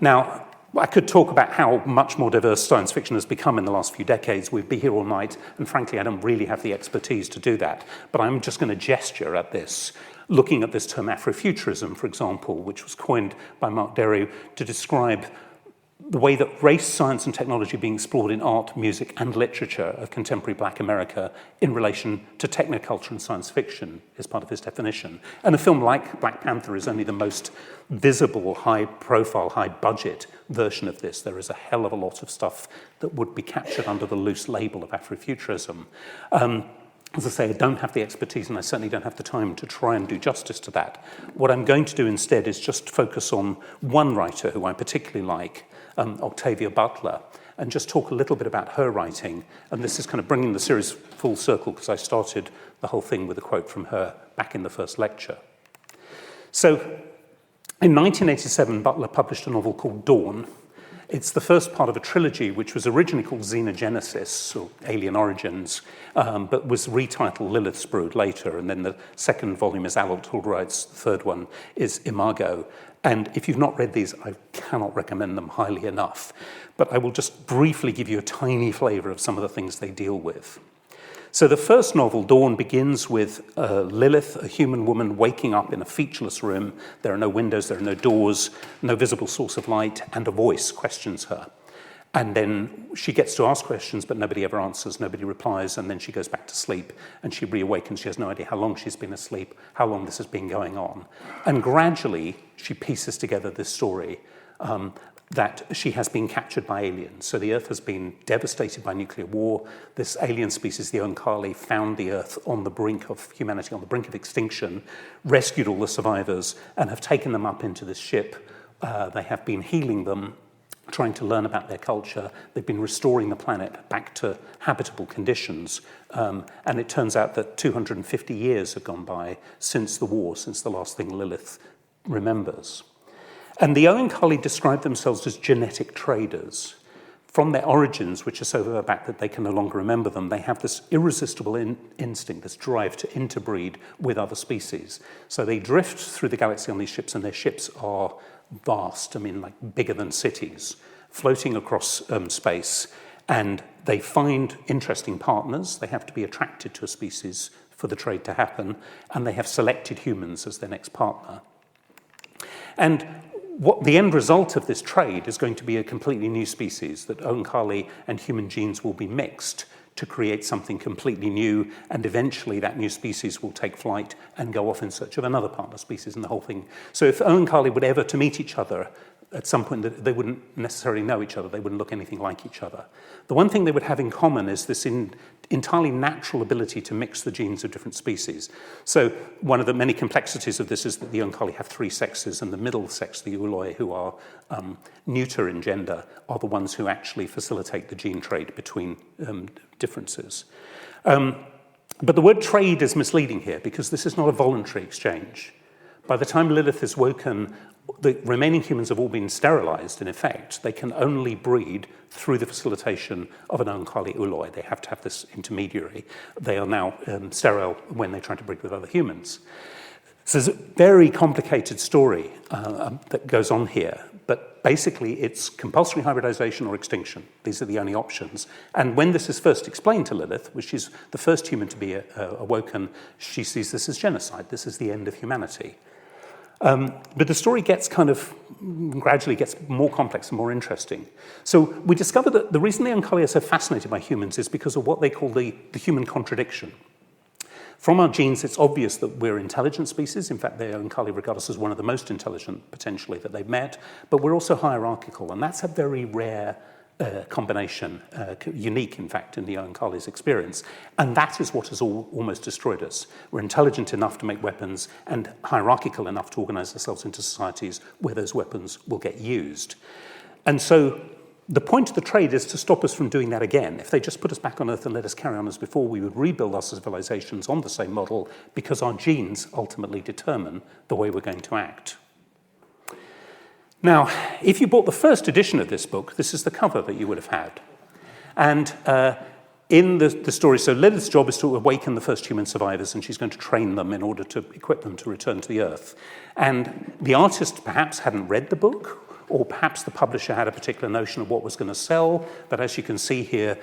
Now, I could talk about how much more diverse science fiction has become in the last few decades. We'd be here all night, and frankly, I don't really have the expertise to do that. But I'm just going to gesture at this, looking at this term Afrofuturism, for example, which was coined by Mark Derry to describe the way that race, science, and technology are being explored in art, music, and literature of contemporary Black America in relation to technoculture and science fiction is part of his definition. And a film like Black Panther is only the most visible, high-profile, high-budget version of this. There is a hell of a lot of stuff that would be captured under the loose label of Afrofuturism. As I say, I don't have the expertise, and I certainly don't have the time to try and do justice to that. What I'm going to do instead is just focus on one writer who I particularly like, Octavia Butler, and just talk a little bit about her writing. And this is kind of bringing the series full circle, because I started the whole thing with a quote from her back in the first lecture. So, in 1987, Butler published a novel called Dawn. It's the first part of a trilogy which was originally called Xenogenesis, or Alien Origins, but was retitled Lilith's Brood later, and then the second volume is Alok Tolroyd's, the third one is Imago. And if you've not read these, I cannot recommend them highly enough. But I will just briefly give you a tiny flavour of some of the things they deal with. So the first novel, Dawn, begins with Lilith, a human woman, waking up in a featureless room. There are no windows, there are no doors, no visible source of light, and a voice questions her. And then she gets to ask questions, but nobody ever answers, nobody replies, and then she goes back to sleep, and she reawakens. She has no idea how long she's been asleep, how long this has been going on. And gradually, she pieces together this story. that she has been captured by aliens. So the Earth has been devastated by nuclear war. This alien species, the Oankali, found the Earth on the brink of humanity, on the brink of extinction, rescued all the survivors, and have taken them up into this ship. They have been healing them, trying to learn about their culture. They've been restoring the planet back to habitable conditions. And it turns out that 250 years have gone by since the war, since the last thing Lilith remembers. And the Oankali describe themselves as genetic traders. From their origins, which are so far back that they can no longer remember them, they have this irresistible instinct, this drive to interbreed with other species. So they drift through the galaxy on these ships, and their ships are vast, I mean, like bigger than cities, floating across space. And they find interesting partners. They have to be attracted to a species for the trade to happen, and they have selected humans as their next partner. And what the end result of this trade is going to be a completely new species, that Oankali and human genes will be mixed to create something completely new, and eventually that new species will take flight and go off in search of another partner species and the whole thing. So if Oankali were ever to meet each other, at some point they wouldn't necessarily know each other, they wouldn't look anything like each other. The one thing they would have in common is this entirely natural ability to mix the genes of different species. So one of the many complexities of this is that the Oankali have three sexes, and the middle sex, the Uloi, who are neuter in gender, are the ones who actually facilitate the gene trade between differences. But the word trade is misleading here, because this is not a voluntary exchange. By the time Lilith is woken, the remaining humans have all been sterilized, in effect. They can only breed through the facilitation of an Oankali Uloi. They have to have this intermediary. They are now sterile when they try to breed with other humans. So there's a very complicated story that goes on here. But basically, it's compulsory hybridization or extinction. These are the only options. And when this is first explained to Lilith, which is the first human to be awoken, she sees this as genocide. This is the end of humanity. But the story gradually gets more complex and more interesting. So we discover that the reason the Oankali are so fascinated by humans is because of what they call the human contradiction. From our genes, it's obvious that we're intelligent species. In fact, the Oankali regard us as one of the most intelligent, potentially, that they've met. But we're also hierarchical, and that's a very rare combination, unique, in fact, in the Oankali's experience. And that is what has almost destroyed us. We're intelligent enough to make weapons and hierarchical enough to organize ourselves into societies where those weapons will get used. And so the point of the trade is to stop us from doing that again. If they just put us back on Earth and let us carry on as before, we would rebuild our civilizations on the same model, because our genes ultimately determine the way we're going to act. Now, if you bought the first edition of this book, this is the cover that you would have had. And in the story, so Lilith's job is to awaken the first human survivors, and she's going to train them in order to equip them to return to the Earth. And the artist perhaps hadn't read the book, or perhaps the publisher had a particular notion of what was going to sell. But as you can see here,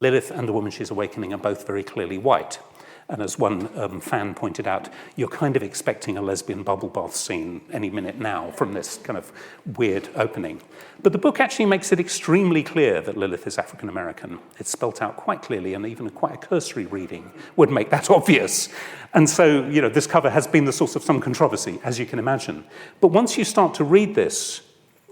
Lilith and the woman she's awakening are both very clearly white. And as one fan pointed out, you're kind of expecting a lesbian bubble bath scene any minute now from this kind of weird opening. But the book actually makes it extremely clear that Lilith is African American. It's spelt out quite clearly, and even quite a cursory reading would make that obvious. And so, this cover has been the source of some controversy, as you can imagine. But once you start to read this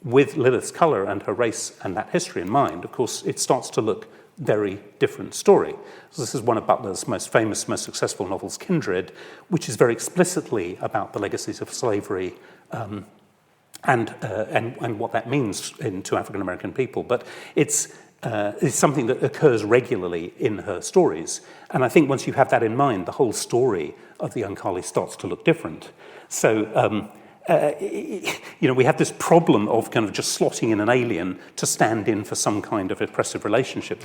with Lilith's color and her race and that history in mind, of course, it starts to look very different story. So this is one of Butler's most famous, most successful novels, Kindred, which is very explicitly about the legacies of slavery and what that means to African American people. But it's something that occurs regularly in her stories. And I think once you have that in mind, the whole story of the Oankali starts to look different. So we have this problem of kind of just slotting in an alien to stand in for some kind of oppressive relationship.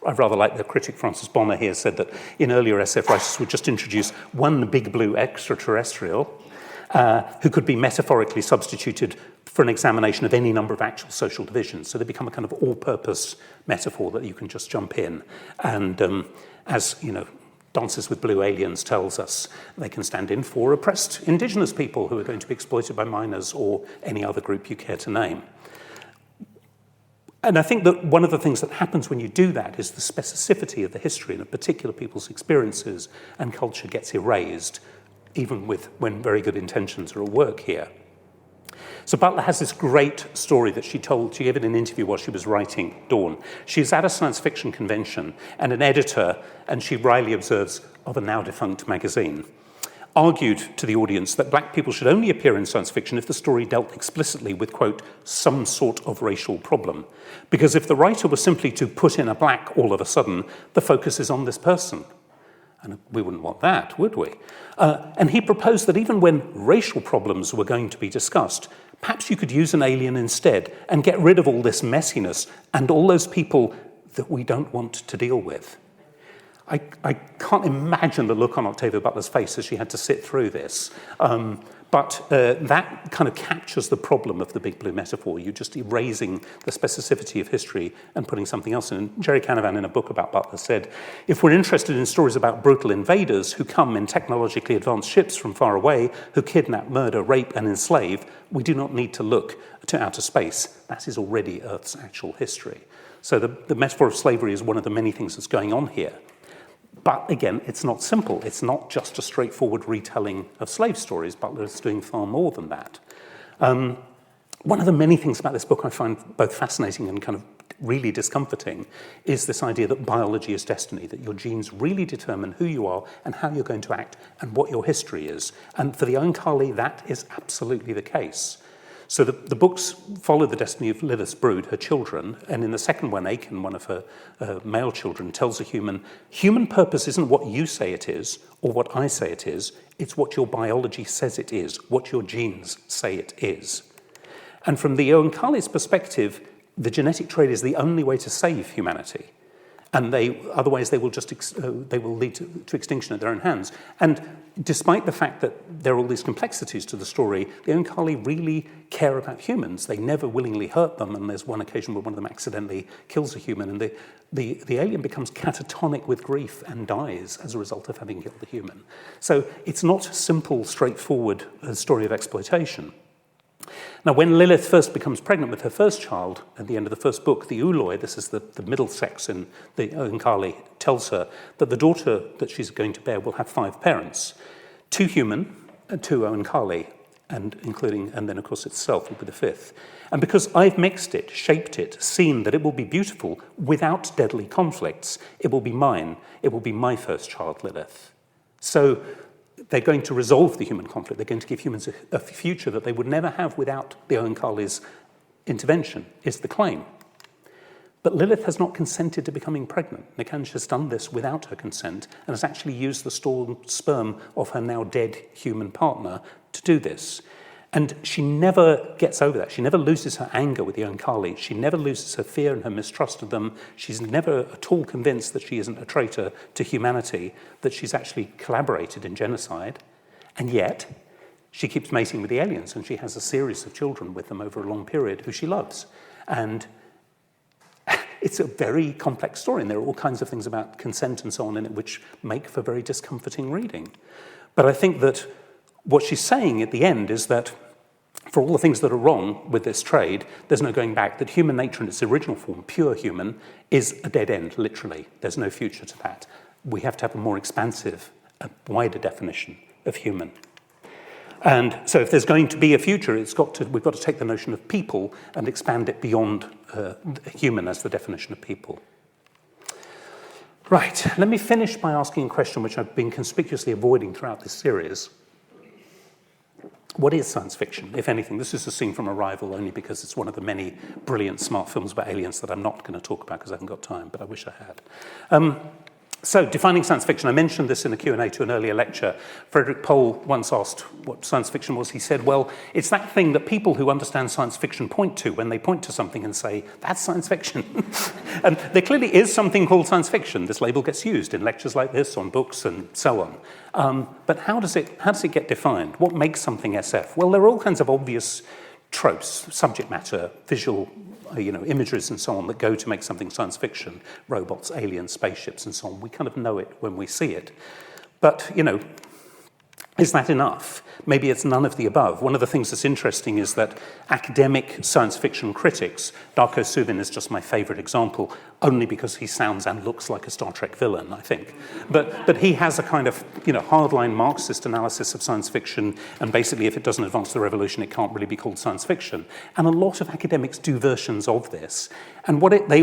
I rather like the critic Francis Bonner here said that in earlier SF writers would just introduce one big blue extraterrestrial who could be metaphorically substituted for an examination of any number of actual social divisions. So they become a kind of all-purpose metaphor that you can just jump in. And Dances with Blue Aliens tells us they can stand in for oppressed indigenous people who are going to be exploited by miners or any other group you care to name. And I think that one of the things that happens when you do that is the specificity of the history and of particular people's experiences and culture gets erased, even when very good intentions are at work here. So Butler has this great story that she gave in an interview while she was writing Dawn. She's at a science fiction convention, and an editor, and she wryly observes, of a now-defunct magazine, argued to the audience that black people should only appear in science fiction if the story dealt explicitly with, quote, some sort of racial problem. Because if the writer was simply to put in a black all of a sudden, the focus is on this person. And we wouldn't want that, would we? And he proposed that even when racial problems were going to be discussed, perhaps you could use an alien instead and get rid of all this messiness and all those people that we don't want to deal with. I can't imagine the look on Octavia Butler's face as she had to sit through this. But that kind of captures the problem of the big blue metaphor. You're just erasing the specificity of history and putting something else in. And Jerry Canavan, in a book about Butler, said, if we're interested in stories about brutal invaders who come in technologically advanced ships from far away, who kidnap, murder, rape, and enslave, we do not need to look to outer space. That is already Earth's actual history. So the metaphor of slavery is one of the many things that's going on here. But again, it's not simple. It's not just a straightforward retelling of slave stories. Butler is doing far more than that. One of the many things about this book I find both fascinating and kind of really discomforting is this idea that biology is destiny, that your genes really determine who you are and how you're going to act and what your history is. And for the Oankali, that is absolutely the case. So the books follow the destiny of Lilith's brood, her children, and in the second one, Aiken, one of her male children, tells a human purpose isn't what you say it is or what I say it is, it's what your biology says it is, what your genes say it is. And from the Oankali's perspective, the genetic trade is the only way to save humanity. And otherwise they will lead to extinction at their own hands. And despite the fact that there are all these complexities to the story, the Oankali really care about humans. They never willingly hurt them, and there's one occasion where one of them accidentally kills a human, and the alien becomes catatonic with grief and dies as a result of having killed the human. So it's not a simple, straightforward story of exploitation. Now, when Lilith first becomes pregnant with her first child, at the end of the first book, the Uloi, this is the middle sex in the Oankali, tells her that the daughter that she's going to bear will have 5 parents, 2 human and 2 Oankali, and then, of course, itself will be the 5th. And because I've mixed it, shaped it, seen that it will be beautiful without deadly conflicts, it will be mine. It will be my first child, Lilith. So they're going to resolve the human conflict. They're going to give humans a future that they would never have without the Oankali's intervention, is the claim. But Lilith has not consented to becoming pregnant. Nikanj has done this without her consent and has actually used the stored sperm of her now dead human partner to do this. And she never gets over that. She never loses her anger with the Oankali. She never loses her fear and her mistrust of them. She's never at all convinced that she isn't a traitor to humanity, that she's actually collaborated in genocide. And yet, she keeps mating with the aliens, and she has a series of children with them over a long period who she loves. And it's a very complex story, and there are all kinds of things about consent and so on in it which make for very discomforting reading. But I think that what she's saying at the end is that for all the things that are wrong with this trade, there's no going back, that human nature in its original form, pure human, is a dead end, literally. There's no future to that. We have to have a more expansive, a wider definition of human. And so if there's going to be a future, we've got to take the notion of people and expand it beyond human as the definition of people. Right, let me finish by asking a question which I've been conspicuously avoiding throughout this series. What is science fiction, if anything? This is a scene from Arrival only because it's one of the many brilliant smart films about aliens that I'm not going to talk about because I haven't got time, but I wish I had. So, defining science fiction. I mentioned this in a Q&A to an earlier lecture. Frederick Pohl once asked what science fiction was. He said, well, it's that thing that people who understand science fiction point to when they point to something and say, that's science fiction. And there clearly is something called science fiction. This label gets used in lectures like this, on books and so on. But how does it get defined? What makes something SF? Well, there are all kinds of obvious tropes, subject matter, visual imageries and so on that go to make something science fiction, robots, aliens, spaceships and so on. We kind of know it when we see it. But, Is that enough? Maybe it's none of the above. One of the things that's interesting is that academic science fiction critics, Darko Suvin is just my favorite example, only because he sounds and looks like a Star Trek villain, I think. But he has a kind of, hardline Marxist analysis of science fiction, and basically if it doesn't advance the revolution, it can't really be called science fiction. And a lot of academics do versions of this. And what they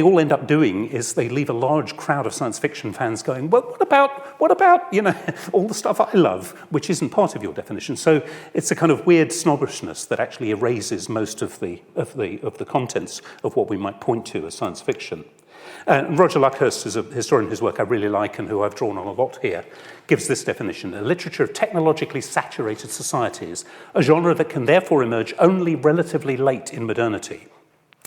all end up doing is they leave a large crowd of science fiction fans going, well, what about, all the stuff I love, which isn't part of your definition. So it's a kind of weird snobbishness that actually erases most of the contents of what we might point to as science fiction. Roger Luckhurst is a historian whose work I really like and who I've drawn on a lot here, gives this definition: a literature of technologically saturated societies, a genre that can therefore emerge only relatively late in modernity.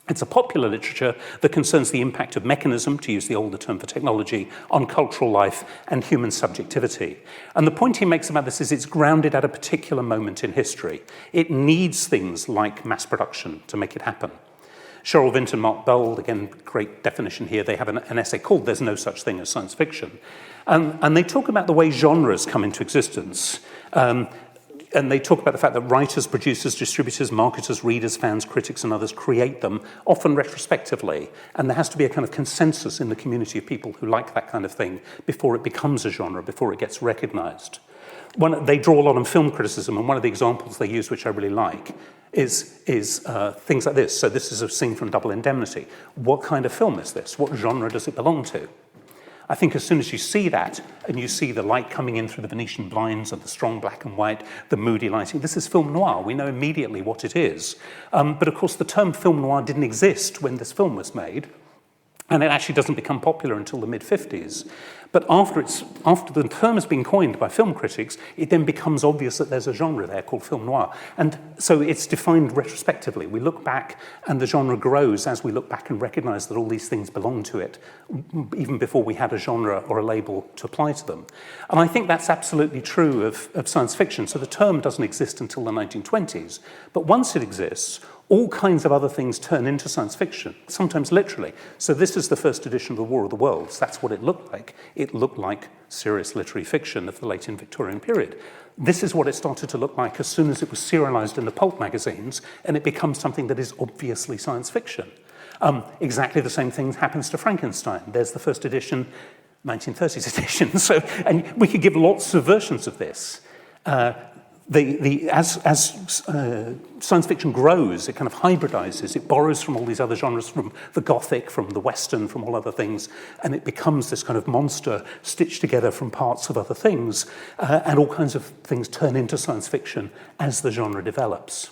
It's a popular literature that concerns the impact of mechanism, to use the older term for technology, on cultural life and human subjectivity. And the point he makes about this is it's grounded at a particular moment in history. It needs things like mass production to make it happen. Cheryl Vint and Mark Bold, again, great definition here, they have an essay called There's No Such Thing as Science Fiction. And they talk about the way genres come into existence. And they talk about the fact that writers, producers, distributors, marketers, readers, fans, critics, and others create them, often retrospectively. And there has to be a kind of consensus in the community of people who like that kind of thing before it becomes a genre, before it gets recognized. They draw a lot on film criticism, and one of the examples they use, which I really like, is things like this. So this is a scene from Double Indemnity. What kind of film is this? What genre does it belong to? I think as soon as you see that, and you see the light coming in through the Venetian blinds and the strong black and white, the moody lighting, this is film noir. We know immediately what it is. But of course, the term film noir didn't exist when this film was made, and it actually doesn't become popular until the mid-50s. But after the term has been coined by film critics, it then becomes obvious that there's a genre there called film noir. And so it's defined retrospectively. We look back, and the genre grows as we look back and recognize that all these things belong to it, even before we had a genre or a label to apply to them. And I think that's absolutely true of science fiction. So the term doesn't exist until the 1920s. But once it exists, all kinds of other things turn into science fiction, sometimes literally. So this is the first edition of The War of the Worlds. That's what it looked like. It looked like serious literary fiction of the late Victorian period. This is what it started to look like as soon as it was serialized in the pulp magazines, and it becomes something that is obviously science fiction. Exactly the same thing happens to Frankenstein. There's the first edition, 1930s edition. And we could give lots of versions of this. As science fiction grows, it kind of hybridizes. It borrows from all these other genres, from the Gothic, from the Western, from all other things, and it becomes this kind of monster stitched together from parts of other things, and all kinds of things turn into science fiction as the genre develops.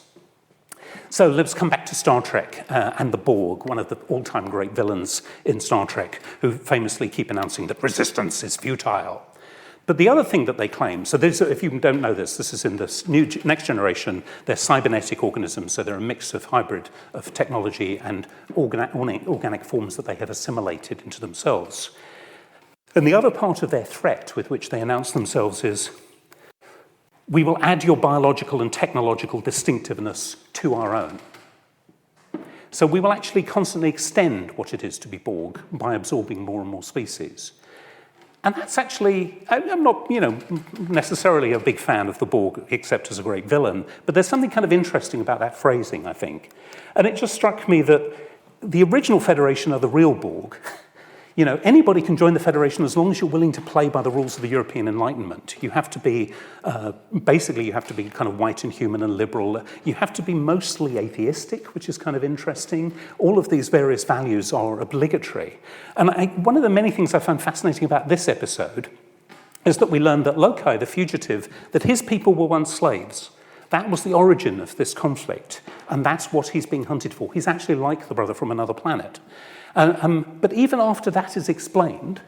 So let's come back to Star Trek and the Borg, one of the all-time great villains in Star Trek, who famously keep announcing that resistance is futile. But the other thing that they claim, so if you don't know this is in this next generation, they're cybernetic organisms, so they're a mix of hybrid of technology and organic forms that they have assimilated into themselves. And the other part of their threat with which they announce themselves is, we will add your biological and technological distinctiveness to our own. So we will actually constantly extend what it is to be Borg by absorbing more and more species. And that's actually, I'm not, necessarily a big fan of the Borg, except as a great villain, but there's something kind of interesting about that phrasing, I think. And it just struck me that the original Federation are the real Borg. Anybody can join the Federation as long as you're willing to play by the rules of the European Enlightenment. You have to be, you have to be kind of white and human and liberal. You have to be mostly atheistic, which is kind of interesting. All of these various values are obligatory. And one of the many things I found fascinating about this episode is that we learned that Loki, the fugitive, that his people were once slaves. That was the origin of this conflict, and that's what he's being hunted for. He's actually like the brother from another planet. But even after that is explained,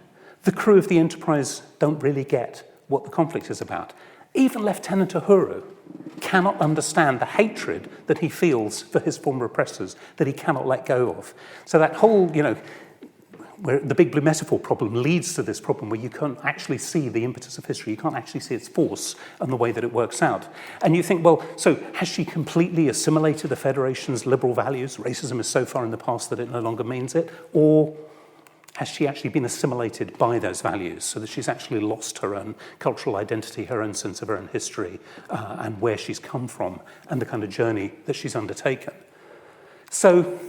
the crew of the Enterprise don't really get what the conflict is about. Even Lieutenant Uhuru cannot understand the hatred that he feels for his former oppressors, that he cannot let go of. So that whole, where the big blue metaphor problem leads to this problem where you can't actually see the impetus of history, you can't actually see its force and the way that it works out. And you think, well, so has she completely assimilated the Federation's liberal values? Racism is so far in the past that it no longer means it? Or has she actually been assimilated by those values so that she's actually lost her own cultural identity, her own sense of her own history, and where she's come from, and the kind of journey that she's undertaken? So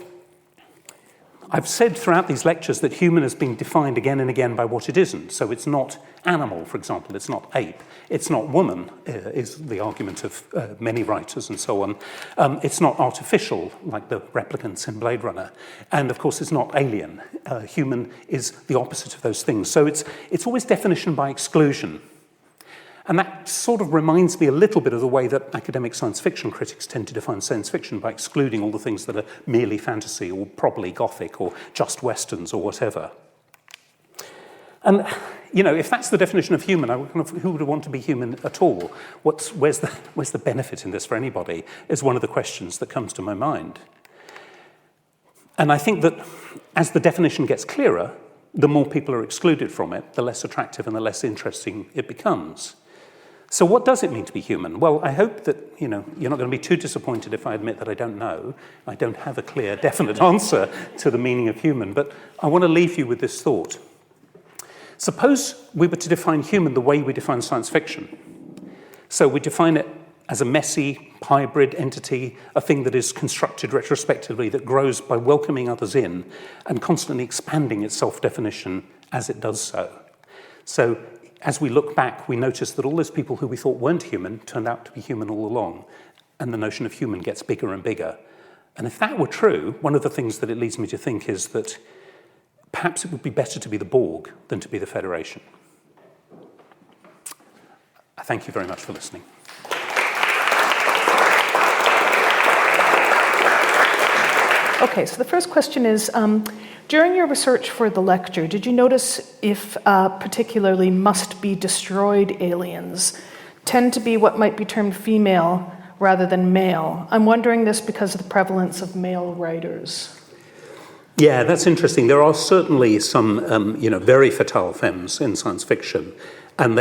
I've said throughout these lectures that human has been defined again and again by what it isn't. So it's not animal, for example, it's not ape, it's not woman, is the argument of many writers and so on. It's not artificial, like the replicants in Blade Runner. And of course, it's not alien. Human is the opposite of those things. So it's always definition by exclusion. And that sort of reminds me a little bit of the way that academic science fiction critics tend to define science fiction by excluding all the things that are merely fantasy or probably gothic or just westerns or whatever. And, if that's the definition of human, who would want to be human at all? Where's the benefit in this for anybody is one of the questions that comes to my mind. And I think that as the definition gets clearer, the more people are excluded from it, the less attractive and the less interesting it becomes. So what does it mean to be human? Well, I hope that, you're not going to be too disappointed if I admit that I don't know. I don't have a clear, definite answer to the meaning of human, but I want to leave you with this thought. Suppose we were to define human the way we define science fiction. So we define it as a messy, hybrid entity, a thing that is constructed retrospectively, that grows by welcoming others in and constantly expanding its self-definition as it does so. So as we look back, we notice that all those people who we thought weren't human turned out to be human all along, and the notion of human gets bigger and bigger. And if that were true, one of the things that it leads me to think is that perhaps it would be better to be the Borg than to be the Federation. I thank you very much for listening. Okay, so the first question is, during your research for the lecture, did you notice if particularly must-be-destroyed aliens tend to be what might be termed female rather than male? I'm wondering this because of the prevalence of male writers. Yeah, that's interesting. There are certainly some, very fertile femmes in science fiction. And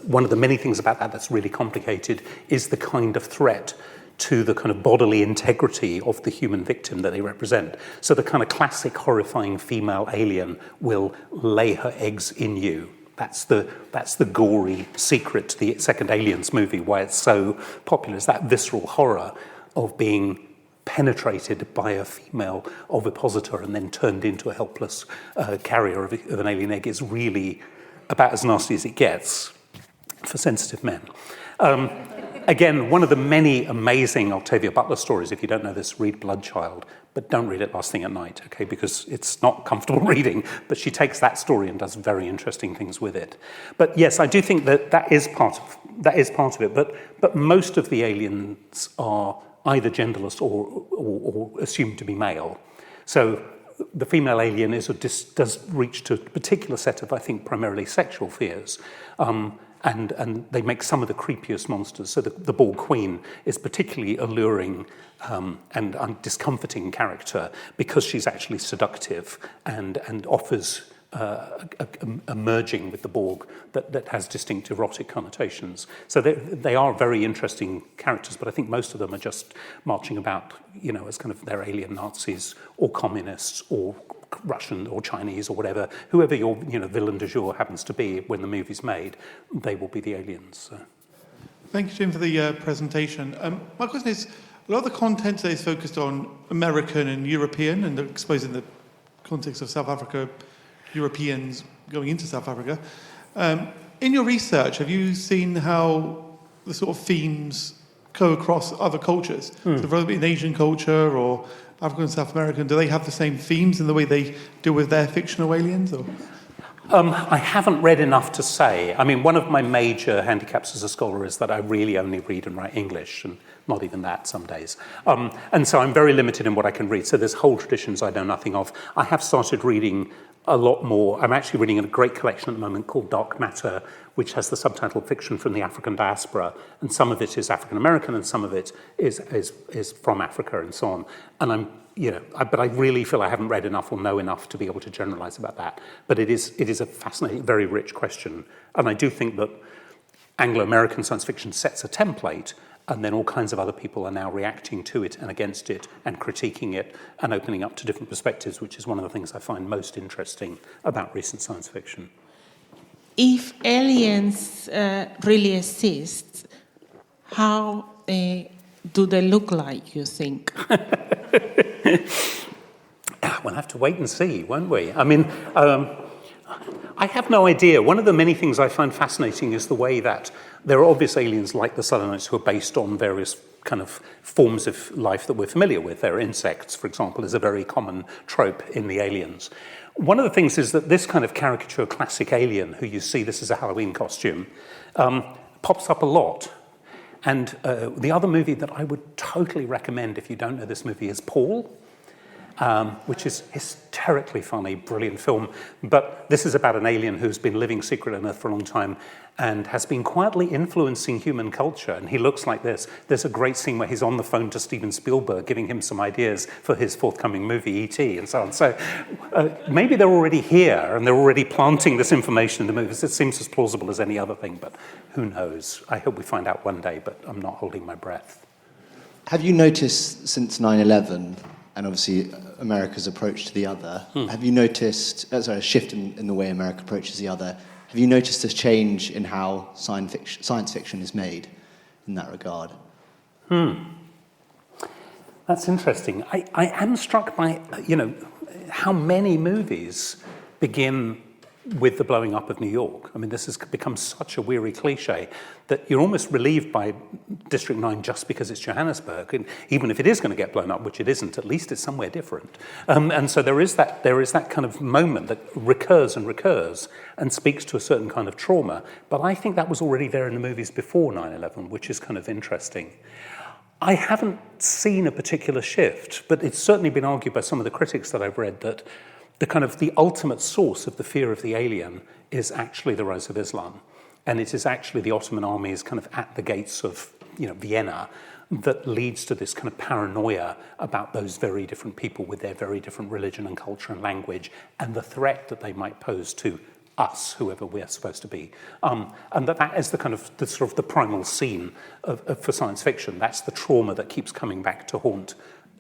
one of the many things about that that's really complicated is the kind of threat to the kind of bodily integrity of the human victim that they represent. So the kind of classic horrifying female alien will lay her eggs in you. That's the gory secret to the second Aliens movie, why it's so popular, is that visceral horror of being penetrated by a female ovipositor and then turned into a helpless carrier of an alien egg is really about as nasty as it gets for sensitive men. Again, one of the many amazing Octavia Butler stories, if you don't know this, read Bloodchild, but don't read it last thing at night, okay, because it's not comfortable reading, but she takes that story and does very interesting things with it. But yes, I do think that is part of it, but most of the aliens are either genderless or assumed to be male. So the female alien does reach to a particular set of, I think, primarily sexual fears. And they make some of the creepiest monsters. So the Borg Queen is particularly alluring and discomforting character because she's actually seductive and offers a merging with the Borg that has distinct erotic connotations. So they are very interesting characters, but I think most of them are just marching about, as kind of they're alien Nazis or communists or Russian or Chinese or whatever, whoever your villain du jour happens to be when the movie's made, they will be the aliens. So. Thank you, Jim, for the presentation. My question is, a lot of the content today is focused on American and European, and I suppose in the context of South Africa, Europeans going into South Africa. In your research, have you seen how the sort of themes go across other cultures? So whether in Asian culture or African and South American, do they have the same themes in the way they deal with their fictional aliens? Or? I haven't read enough to say. I mean, one of my major handicaps as a scholar is that I really only read and write English, and not even that some days. And so I'm very limited in what I can read. So there's whole traditions I know nothing of. I have started reading a lot more. I'm actually reading a great collection at the moment called Dark Matter, which has the subtitle Fiction from the African Diaspora, and some of it is African American, and some of it is from Africa, and so on. And but I really feel I haven't read enough or know enough to be able to generalize about that. But it is a fascinating, very rich question, and I do think that Anglo-American science fiction sets a template, and then all kinds of other people are now reacting to it and against it and critiquing it and opening up to different perspectives, which is one of the things I find most interesting about recent science fiction. If aliens really exist, how do they look like, you think? We'll have to wait and see, won't we? I mean, I have no idea. One of the many things I find fascinating is the way that there are obvious aliens like the Selenites who are based on various kind of forms of life that we're familiar with. There are insects, for example, is a very common trope in the aliens. One of the things is that this kind of caricature classic alien, who you see, this is a Halloween costume, pops up a lot. And the other movie that I would totally recommend if you don't know this movie is Paul, which is hysterically funny, brilliant film. But this is about an alien who's been living secret on Earth for a long time and has been quietly influencing human culture. And he looks like this. There's a great scene where he's on the phone to Steven Spielberg, giving him some ideas for his forthcoming movie, E.T., and so on. So maybe they're already here and they're already planting this information in the movies. It seems as plausible as any other thing, but who knows? I hope we find out one day, but I'm not holding my breath. Have you noticed since 9/11, and obviously America's approach to the other, have you noticed, a shift in the way America approaches the other, have you noticed a change in how science fiction is made in that regard? That's interesting. I am struck by, how many movies begin with the blowing up of New York. I mean, this has become such a weary cliche that you're almost relieved by District 9 just because it's Johannesburg. And even if it is going to get blown up, which it isn't, at least it's somewhere different. And so there is that kind of moment that recurs and speaks to a certain kind of trauma. But I think that was already there in the movies before 9/11, which is kind of interesting. I haven't seen a particular shift, but it's certainly been argued by some of the critics that I've read that the ultimate source of the fear of the alien is actually the rise of Islam. And it is actually the Ottoman armies kind of at the gates of, Vienna that leads to this kind of paranoia about those very different people with their very different religion and culture and language and the threat that they might pose to us, whoever we're supposed to be. And that is the primal scene for science fiction. That's the trauma that keeps coming back to haunt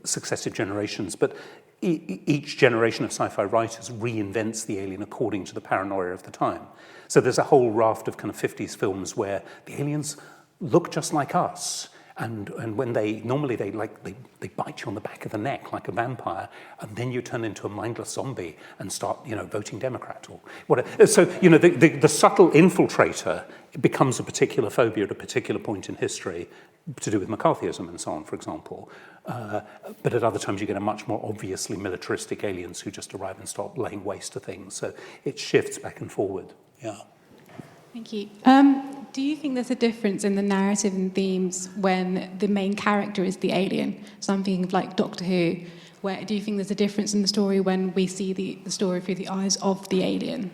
successive generations. But each generation of sci-fi writers reinvents the alien according to the paranoia of the time. So there's a whole raft of kind of 50s films where the aliens look just like us. And when they bite you on the back of the neck like a vampire, and then you turn into a mindless zombie and start, voting Democrat or whatever. So, the subtle infiltrator becomes a particular phobia at a particular point in history to do with McCarthyism and so on, for example. But at other times you get a much more obviously militaristic aliens who just arrive and start laying waste to things. So it shifts back and forward. Yeah. Thank you. Do you think there's a difference in the narrative and themes when the main character is the alien? Something like Doctor Who. Where do you think there's a difference in the story when we see the story through the eyes of the alien?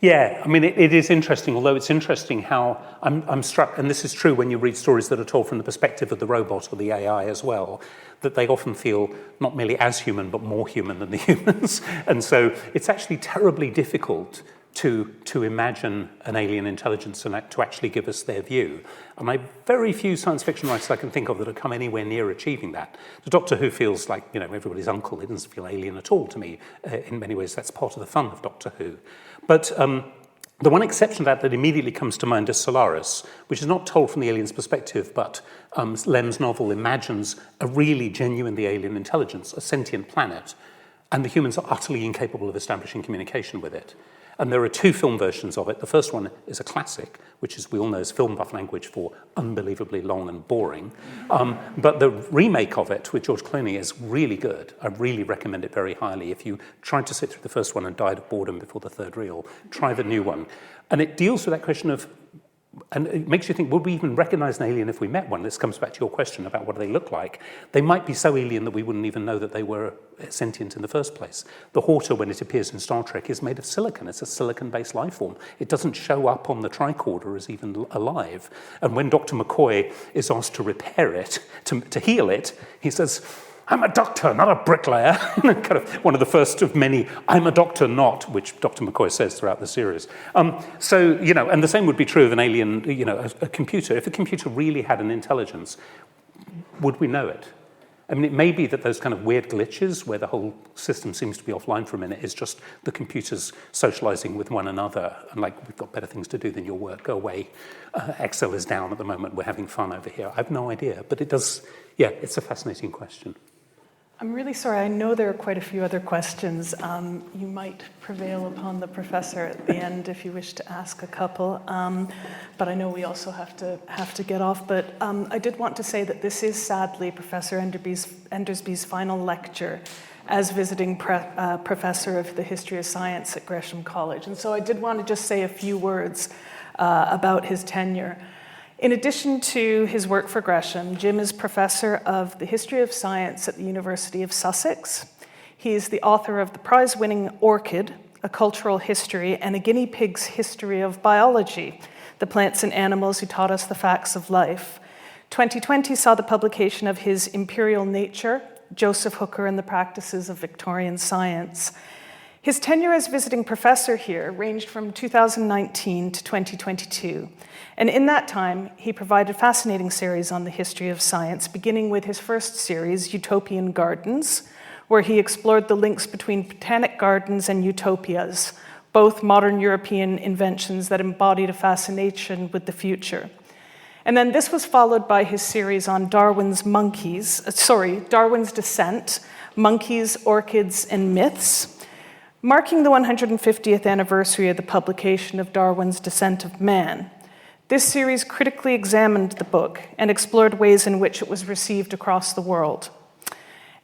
Yeah, I mean, it is interesting, although it's interesting how I'm struck, and this is true when you read stories that are told from the perspective of the robot or the AI as well, that they often feel not merely as human, but more human than the humans. And so it's actually terribly difficult to imagine an alien intelligence and to actually give us their view. And very few science fiction writers I can think of that have come anywhere near achieving that. The Doctor Who feels like, everybody's uncle. It doesn't feel alien at all to me. In many ways, that's part of the fun of Doctor Who. But the one exception to that immediately comes to mind is Solaris, which is not told from the alien's perspective, but Lem's novel imagines a really genuinely alien intelligence, a sentient planet, and the humans are utterly incapable of establishing communication with it. And there are two film versions of it. The first one is a classic, which, as we all know, is film buff language for unbelievably long and boring. But the remake of it with George Clooney is really good. I really recommend it very highly. If you tried to sit through the first one and died of boredom before the third reel, try the new one. And it deals with that question of, and it makes you think, would we even recognize an alien if we met one? This comes back to your question about what do they look like. They might be so alien that we wouldn't even know that they were sentient in the first place. The Horta, when it appears in Star Trek, is made of silicon. It's a silicon-based life form. It doesn't show up on the tricorder as even alive. And when Dr. McCoy is asked to repair it, to heal it, he says, I'm a doctor, not a bricklayer. Kind of one of the first of many, I'm a doctor, not, which Dr. McCoy says throughout the series. So, and the same would be true of an alien, a computer. If a computer really had an intelligence, would we know it? I mean, it may be that those kind of weird glitches where the whole system seems to be offline for a minute is just the computers socializing with one another and like, we've got better things to do than your work, go away. Excel is down at the moment, we're having fun over here. I have no idea, but it does, it's a fascinating question. I'm really sorry, I know there are quite a few other questions. You might prevail upon the professor at the end if you wish to ask a couple, but I know we also have to get off. But I did want to say that this is sadly Professor Endersby's final lecture as visiting professor of the history of science at Gresham College. And so I did want to just say a few words about his tenure. In addition to his work for Gresham, Jim is professor of the history of science at the University of Sussex. He is the author of the prize-winning Orchid, A Cultural History, and A Guinea Pig's History of Biology, The Plants and Animals Who Taught Us the Facts of Life. 2020 saw the publication of his Imperial Nature, Joseph Hooker and the Practices of Victorian Science. His tenure as visiting professor here ranged from 2019 to 2022. And in that time, he provided fascinating series on the history of science, beginning with his first series, Utopian Gardens, where he explored the links between botanic gardens and utopias, both modern European inventions that embodied a fascination with the future. And then this was followed by his series on Darwin's Descent, Monkeys, Orchids, and Myths, marking the 150th anniversary of the publication of Darwin's Descent of Man. This series critically examined the book and explored ways in which it was received across the world.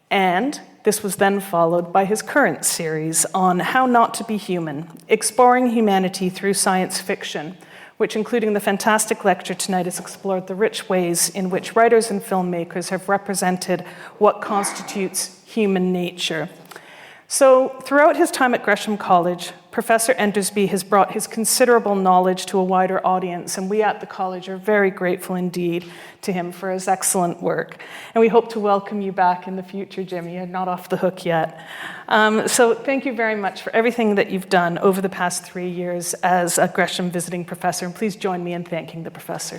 And this was then followed by his current series on How Not to Be Human, exploring humanity through science fiction, which, including the fantastic lecture tonight, has explored the rich ways in which writers and filmmakers have represented what constitutes human nature. So, throughout his time at Gresham College, Professor Endersby has brought his considerable knowledge to a wider audience, and we at the college are very grateful indeed to him for his excellent work. And we hope to welcome you back in the future, Jimmy. You're not off the hook yet. So thank you very much for everything that you've done over the past 3 years as a Gresham visiting professor, and please join me in thanking the professor.